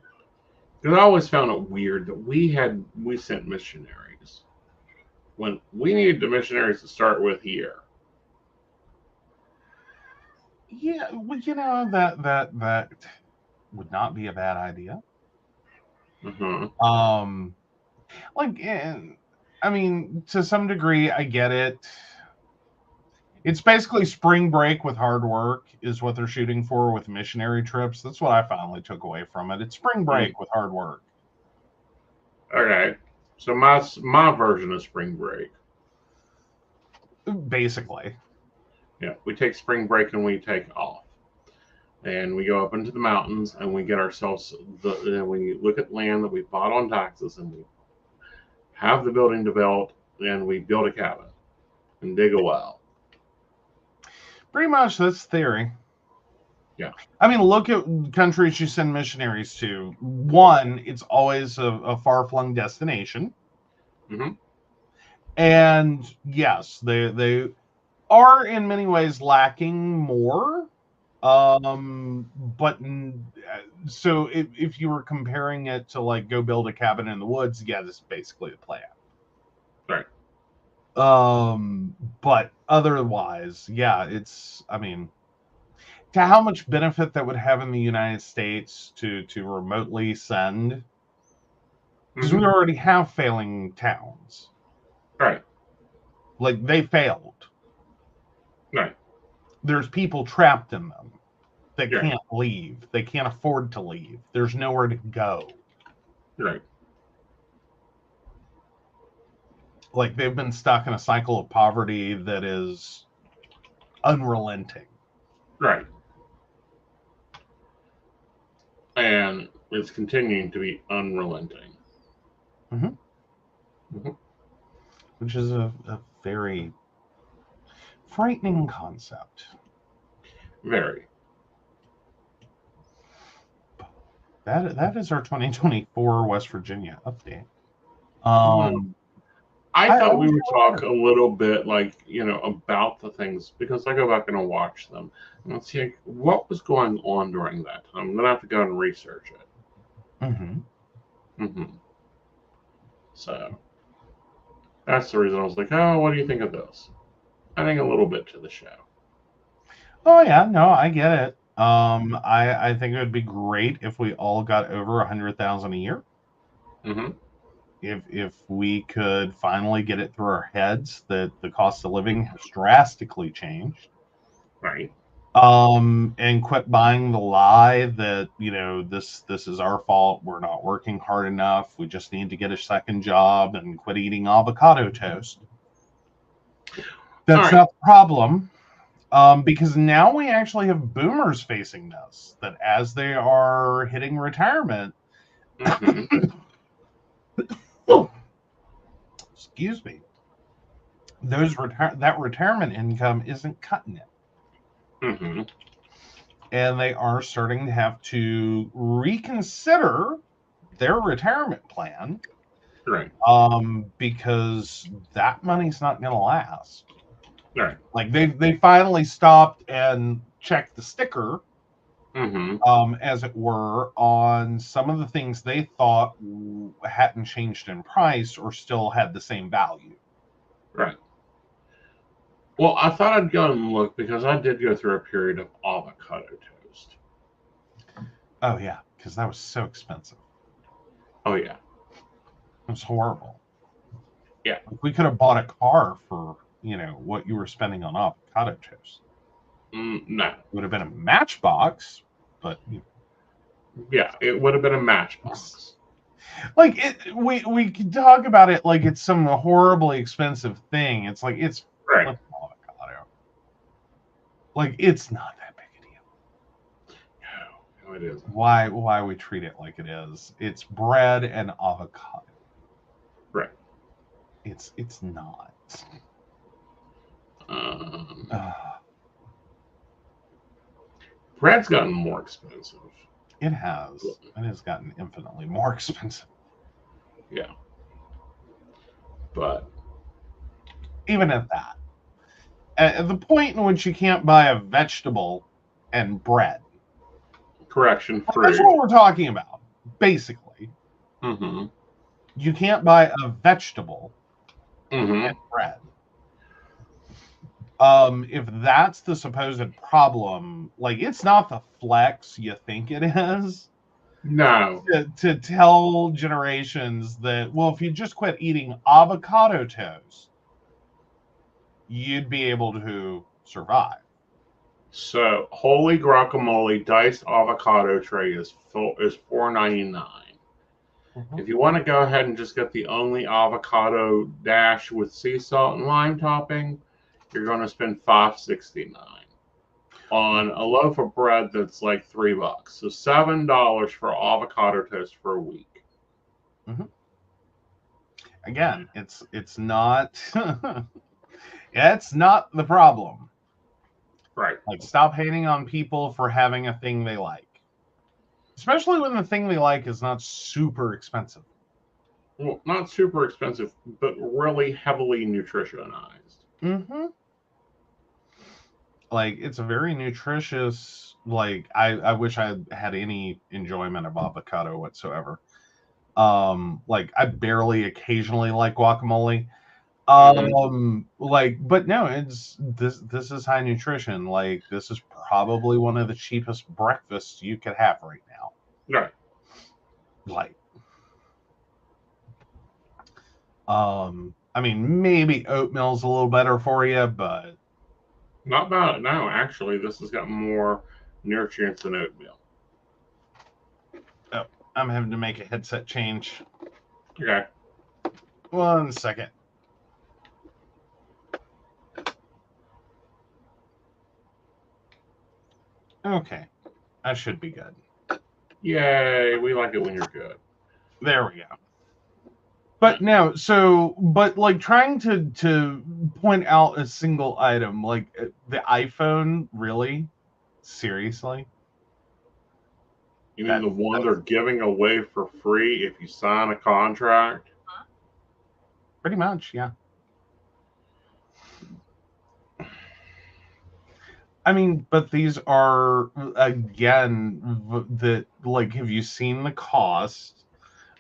Because I always found it weird that we sent missionaries when we needed the missionaries to start with here. Yeah, well, that would not be a bad idea. Mm-hmm. Like, I mean, to some degree, I get it. It's basically spring break with hard work is what they're shooting for with missionary trips. That's what I finally took away from it. It's spring break with hard work. Okay. So my version of spring break. Basically. Yeah, we take spring break and we take off. And we go up into the mountains and we get ourselves we look at land that we bought on taxes and we have the building developed and we build a cabin and dig a well. Pretty much that's theory. Yeah. I mean, look at countries you send missionaries to. One, it's always a far-flung destination. Mm-hmm. And yes, they are in many ways lacking more. But so if you were comparing it to like go build a cabin in the woods, yeah, this is basically the plan. Right. But otherwise, yeah, it's, I mean, to how much benefit that would have in the United States to remotely send, because we already have failing towns. Right. Like they failed. Right. There's people trapped in them that Right. can't leave. They can't afford to leave. There's nowhere to go. Right. Like they've been stuck in a cycle of poverty that is unrelenting. Right. And it's continuing to be unrelenting. Which is a very frightening concept. Very. That is our 2024 West Virginia update. I thought we would talk a little bit, like, about the things, because I go back and I watch them and see like, what was going on during that time. I'm gonna have to go and research it. So that's the reason I was like, oh, what do you think of this? I think a little bit to the show. Oh yeah, no, I get it. I think it would be great if we all got over 100,000 a year. If we could finally get it through our heads that the cost of living has drastically changed. Right. And quit buying the lie that, this is our fault. We're not working hard enough. We just need to get a second job and quit eating avocado toast. That's not the problem. Because now we actually have boomers facing this, that as they are hitting retirement, excuse me, that retirement income isn't cutting it. And they are starting to have to reconsider their retirement plan. Right. Because that money's not going to last. Right. Like they finally stopped and checked the sticker, as it were, on some of the things they thought hadn't changed in price or still had the same value. Right. Well, I thought I'd go and look because I did go through a period of avocado toast. Oh yeah, because that was so expensive. Oh yeah. It was horrible. Yeah. We could have bought a car for, what you were spending on avocado toast. No. It would have been a Matchbox, but yeah, it would have been a Matchbox. Like we could talk about it like it's some horribly expensive thing. It's like it's right. Avocado. Like it's not that big a deal. No, it isn't. Why we treat it like it is? It's bread and avocado. Right. It's not. Bread's gotten more expensive. It has. It has gotten infinitely more expensive. Yeah. But even at that, at the point in which you can't buy a vegetable and bread. Correction, fruit. That's what we're talking about, basically. You can't buy a vegetable and bread. If that's the supposed problem, like it's not the flex you think it is. No. to tell generations that, well, if you just quit eating avocado toast, you'd be able to survive. So holy guacamole diced avocado tray is $4.99. Mhm. If you want to go ahead and just get the only avocado dash with sea salt and lime topping, you're going to spend $5.69 on a loaf of bread that's like $3. So $7 for avocado toast for a week. Mhm. Again, it's not it's not the problem. Right. Like, stop hating on people for having a thing they like, especially when the thing they like is not super expensive. Well, not super expensive, but really heavily nutritionized. Mm-hmm. Like, it's a very nutritious. Like, I wish I had any enjoyment of avocado whatsoever. Like, I barely occasionally like guacamole. Like, but no, it's this is high nutrition. Like, this is probably one of the cheapest breakfasts you could have right now. Right. Like, I mean, maybe oatmeal's a little better for you, but Not bad. No, actually, this has got more nutrients than oatmeal. oh, I'm having to make a headset change. Okay. 1 second. Okay, I should be good. Yay. We like it when you're good. There we go. But no, so but like trying to point out a single item, like the iPhone, really, seriously, You mean that the one they're giving away for free if you sign a contract? pretty much, yeah. I mean, but these are again the like. Have you seen the cost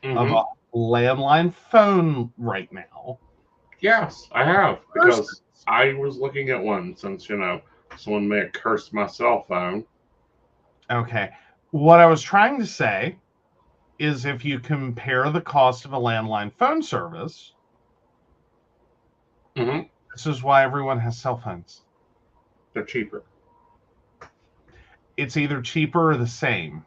of Mm-hmm. a landline phone right now? Yes, I have, because Versus- I was looking at one since, someone may have cursed my cell phone. Okay, what I was trying to say is if you compare the cost of a landline phone service, Mm-hmm. this is why everyone has cell phones. They're cheaper. It's either cheaper or the same.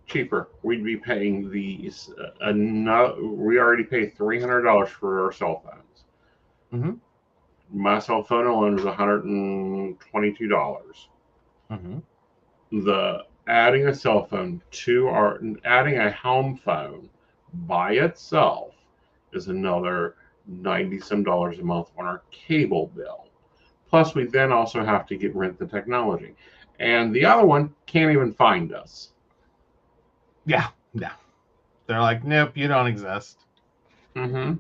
Cheaper. We'd be paying these. We already pay $300 for our cell phones. Mm-hmm. My cell phone alone is $122. Mm-hmm. The adding a cell phone to our adding a home phone by itself is another 90 some dollars a month on our cable bill. Plus, we then also have to get rent the technology, and the other one can't even find us. Yeah, yeah. They're like, nope, you don't exist. Mm-hmm.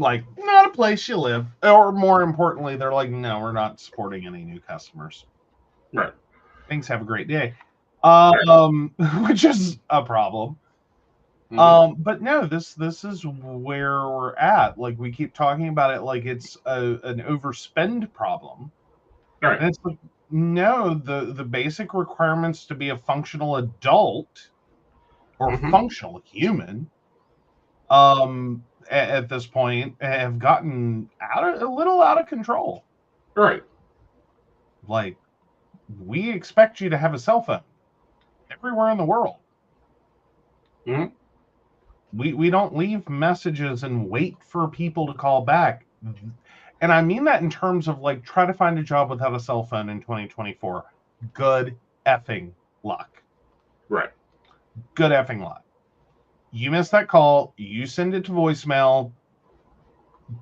Like, not a place you live. Or more importantly, they're like, no, we're not supporting any new customers. Right. Thanks, have a great day. Right. Which is a problem. Mm-hmm. But no, this is where we're at. Like, we keep talking about it like it's an overspend problem. Right. And it's like, no, the basic requirements to be a functional adult or Mm-hmm. functional human at this point have gotten a little out of control. Right. Like, we expect you to have a cell phone everywhere in the world. Mm-hmm. We don't leave messages and wait for people to call back. And I mean that in terms of like, try to find a job without a cell phone in 2024. Good effing luck. Right. Good effing luck. You miss that call, you send it to voicemail,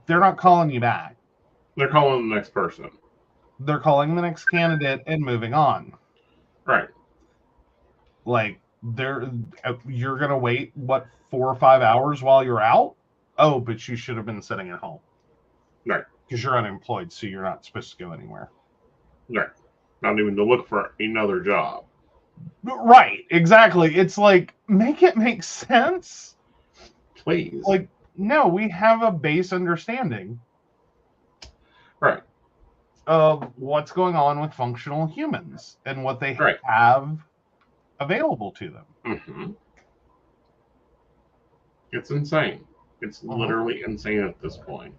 they're not calling you back. They're calling the next person. They're calling the next candidate and moving on. Right. Like, you're gonna wait what 4 or 5 hours while you're out? Oh, but you should have been sitting at home Right. because you're unemployed, so you're not supposed to go anywhere. Right. Not even to look for another job. Right, exactly. It's like, make it make sense. Please. Like, no, we have a base understanding Right. of what's going on with functional humans and what they Right. have available to them. Mm-hmm. It's insane. It's literally insane at this point,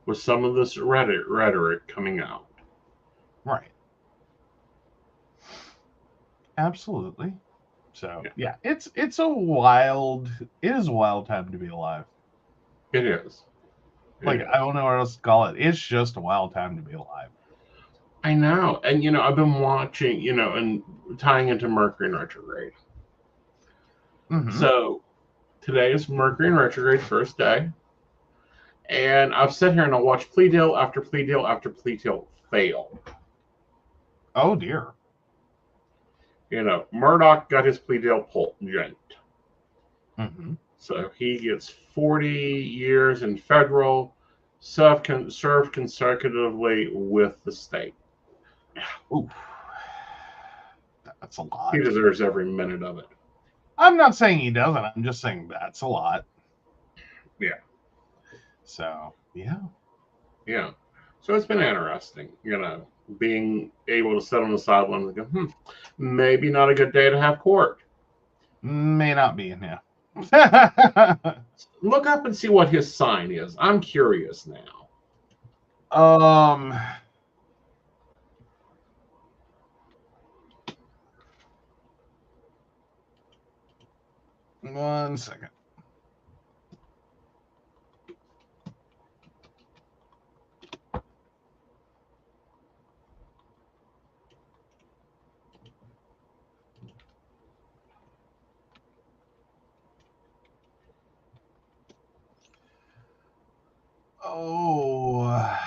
with some of this rhetoric coming out. Right. Absolutely. So yeah, it is a wild time to be alive. It is. I don't know what else to call it. It's just a wild time to be alive. I know. And I've been watching, and tying into Mercury in retrograde. Mm-hmm. So today is Mercury in retrograde first day. And I've sat here and I'll watch plea deal after plea deal after plea deal fail. Oh dear. Murdoch got his plea deal yanked. Mm-hmm. So he gets 40 years in federal, served consecutively with the state. Ooh. That's a lot. He deserves every minute of it. I'm not saying he doesn't. I'm just saying that's a lot. Yeah. So, yeah. Yeah. So it's been interesting, being able to sit on the sidelines and go, maybe not a good day to have court. May not be in here. Look up and see what his sign is. I'm curious now. One second. Oh,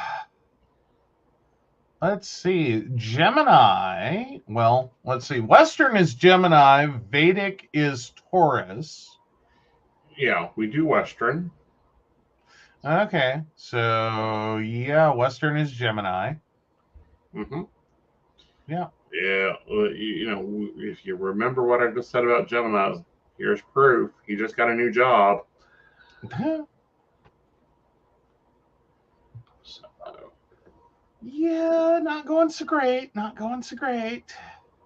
let's see. Gemini. Well, let's see. Western is Gemini. Vedic is Taurus. Yeah, we do Western. Okay. So, yeah, Western is Gemini. Mm-hmm. Yeah. Yeah. If you remember what I just said about Gemini, here's proof. He just got a new job. Yeah, not going so great. Not going so great.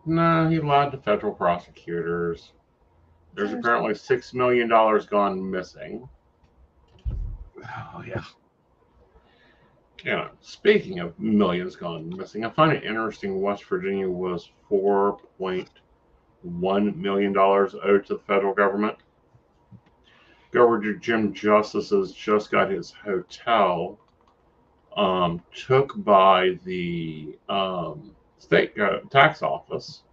No, he lied to federal prosecutors. There's apparently $6 million gone missing. Oh, yeah. Speaking of millions gone missing, I find it interesting West Virginia was $4.1 million owed to the federal government. Governor Jim Justice has just got his hotel took by the state tax office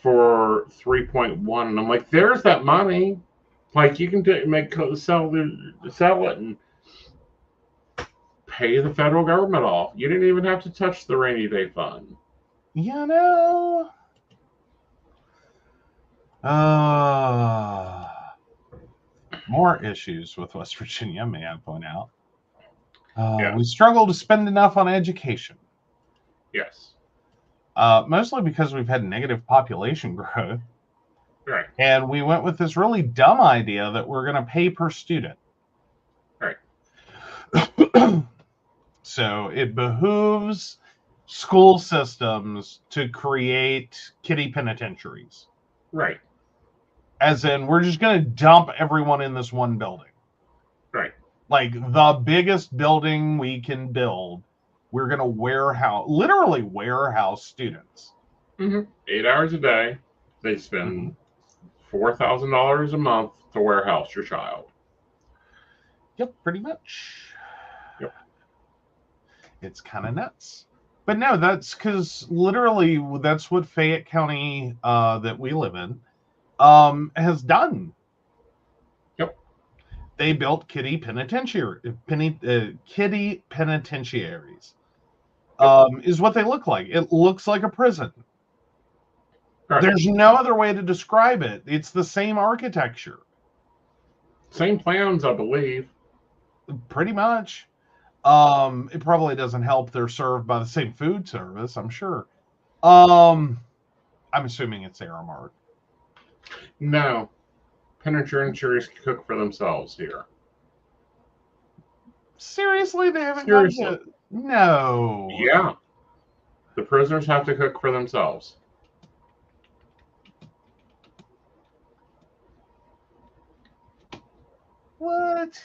for 3.1, and I'm like, there's that money. Like, you can sell it and pay the federal government off. You didn't even have to touch the rainy day fund. More issues with West Virginia, may I point out. Yeah. We struggle to spend enough on education. Yes. Mostly because we've had negative population growth. Right. And we went with this really dumb idea that we're going to pay per student. Right. So it behooves school systems to create kiddie penitentiaries. Right. As in, we're just going to dump everyone in this one building. Right. Like the biggest building we can build, we're going to literally warehouse students. 8 hours a day. They spend $4,000 a month to warehouse your child. Yep, pretty much. Yep. It's kind of nuts. But no, that's because literally that's what Fayette County that we live in has done. Yep. They built kiddie penitentiaries. Is what they look like. It looks like a prison. Right. There's no other way to describe it. It's the same architecture. Same plans, I believe. Pretty much. It probably doesn't help they're served by the same food service, I'm sure. I'm assuming it's Aramark. No. Penitentiaries cook for themselves here. Seriously? They haven't got No. Yeah. The prisoners have to cook for themselves. What?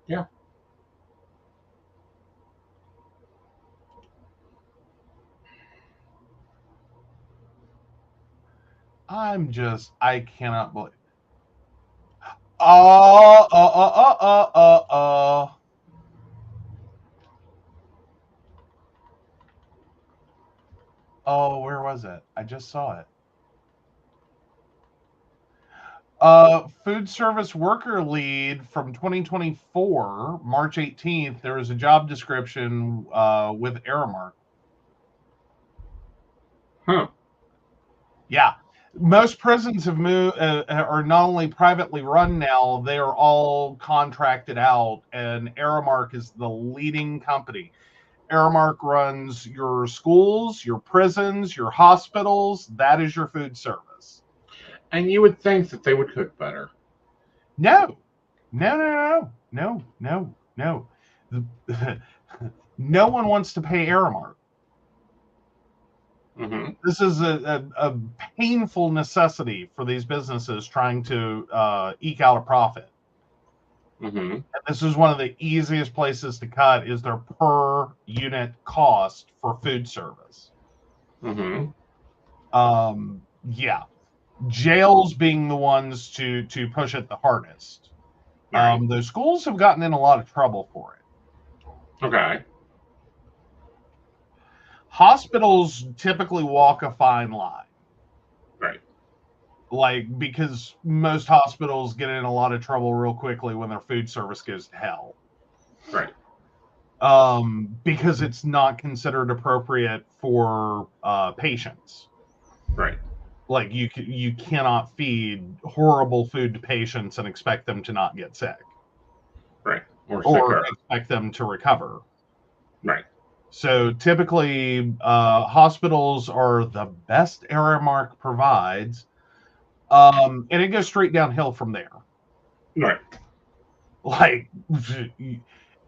Yeah. I cannot believe. Oh, oh, oh, oh, oh, oh, oh. Oh, where was it? I just saw it. Food service worker lead from 2024, March 18th. There was a job description with Aramark. Huh. Yeah. Most prisons have moved, are not only privately run now, they are all contracted out, and Aramark is the leading company. Aramark runs your schools, your prisons, your hospitals. That is your food service. And you would think that they would cook better. No, no, no, no, no, no, no. No one wants to pay Aramark. Mm-hmm. This is a painful necessity for these businesses trying to eke out a profit. Mm-hmm. And this is one of the easiest places to cut is their per unit cost for food service. Mm-hmm. Yeah, jails being the ones to push it the hardest. Right. The schools have gotten in a lot of trouble for it. Okay. Hospitals typically walk a fine line. Right. Like, because most hospitals get in a lot of trouble real quickly when their food service goes to hell. Right. Because it's not considered appropriate for patients. Right. Like, you cannot feed horrible food to patients and expect them to not get sick. Right. Or expect them to recover. Right. So typically, hospitals are the best Aramark provides, and it goes straight downhill from there. Right. Like,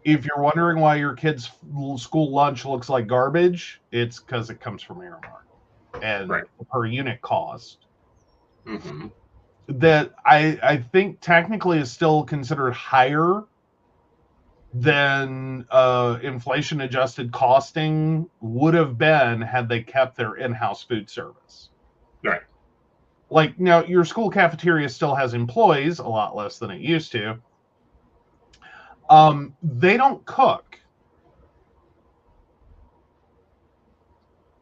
if you're wondering why your kid's school lunch looks like garbage, it's because it comes from Aramark and Right. per unit cost. Mm-hmm. That I think technically is still considered higher than inflation adjusted costing would have been had they kept their in-house food service. Right. Like, now your school cafeteria still has employees, a lot less than it used to. They don't cook.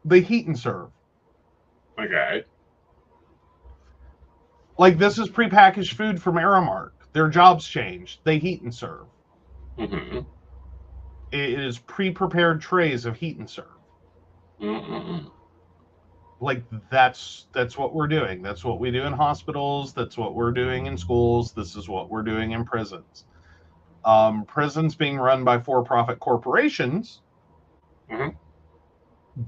They heat and serve. Okay. Like, this is prepackaged food from Aramark. Their jobs changed. They heat and serve. Mm-hmm. It is pre-prepared trays of heat and serve. Mm-mm. Like, that's what we're doing. That's what we do in hospitals. That's what we're doing in schools. This is what we're doing in prisons. Prisons being run by for-profit corporations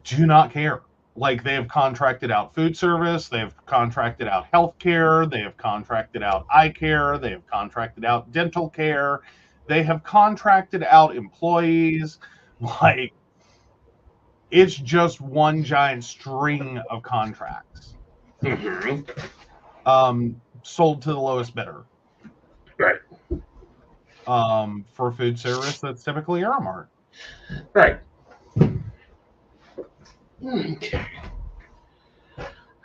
do not care. Like, they have contracted out food service, they have contracted out healthcare, they have contracted out eye care, they have contracted out dental care, they have contracted out employees. Like, it's just one giant string of contracts. Mm-hmm. Sold to the lowest bidder. Right. For food service, that's typically Aramark. Right. Okay.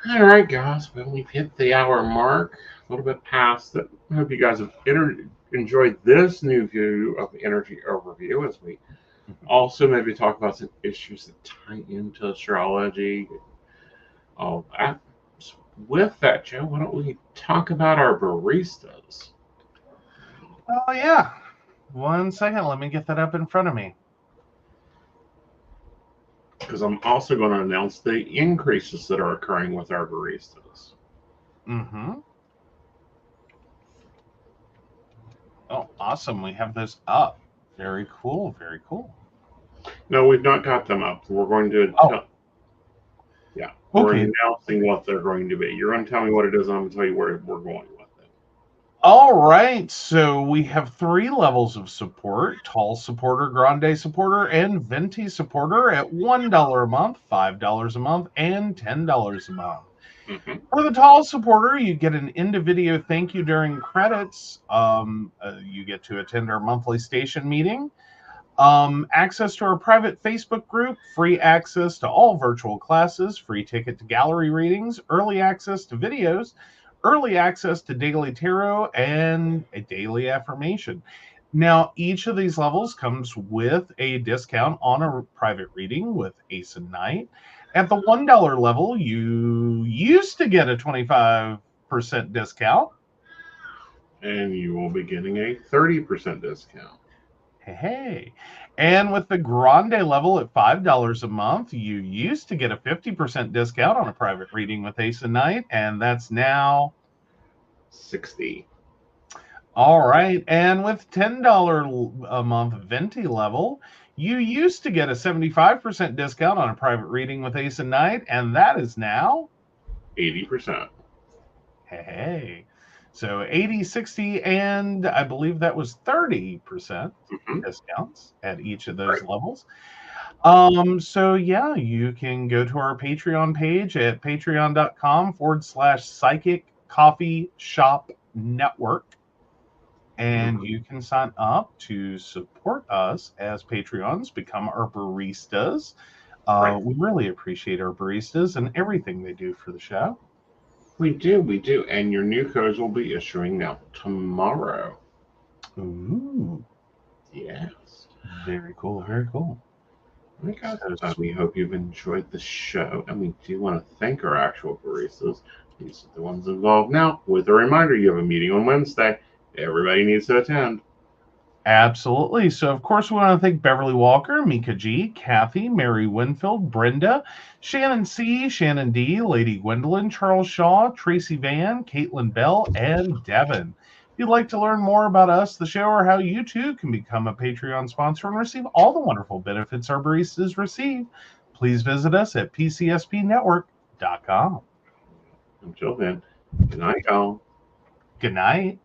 All right, guys. Well, we've hit the hour mark, a little bit past it. I hope you guys have enjoyed this new view of the energy overview as we also maybe talk about some issues that tie into astrology, all that. So with that, Joe, why don't we talk about our baristas? Oh, yeah. 1 second. Let me get that up in front of me. Because I'm also going to announce the increases that are occurring with our baristas. Mm-hmm. Oh, awesome. We have those up. Very cool. Very cool. No, we've not got them up. We're going to yeah. We're announcing what they're going to be. You're going to tell me what it is, and I'm going to tell you where we're going with it. All right. So we have 3 levels of support: tall supporter, grande supporter, and venti supporter at $1 a month, $5 a month, and $10 a month. Mhm. For the tall supporter, you get an end-of-video thank you during credits. You get to attend our monthly station meeting. Access to our private Facebook group, free access to all virtual classes, free ticket to gallery readings, early access to videos, early access to daily tarot, and a daily affirmation. Now, each of these levels comes with a discount on a private reading with Aeson Knight. At the $1 level, you used to get a 25% discount. And you will be getting a 30% discount. Hey. And with the Grande level at $5 a month, you used to get a 50% discount on a private reading with Aeson Knight, and that's now 60. all right. And with $10 a month Venti level, you used to get a 75% discount on a private reading with Aeson Knight, and that is now 80%. hey. So 80, 60, and I believe that was 30% Mhm. discounts at each of Right. those levels. So yeah, you can go to our Patreon page at patreon.com/psychic coffee shop network. And Mhm. you can sign up to support us as Patreons, become our baristas. Right. We really appreciate our baristas and everything they do for the show. We do. And your new codes will be issuing now tomorrow. Ooh, Yes. very cool, very cool. Okay, guys, So we sweet. hope you've enjoyed the show, and we do want to thank our actual baristas. These are the ones involved now. With a reminder, you have a meeting on Wednesday. Everybody needs to attend. Absolutely. So, of course, we want to thank Beverly Walker, Mika G, Kathy, Mary Winfield, Brenda, Shannon C, Shannon D, Lady Gwendolyn, Charles Shaw, Tracy Van, Caitlin Bell, and Devin. If you'd like to learn more about us, the show, or how you too can become a Patreon sponsor and receive all the wonderful benefits our baristas receive, please visit us at pcspnetwork.com. Until then, good night, y'all. Good night.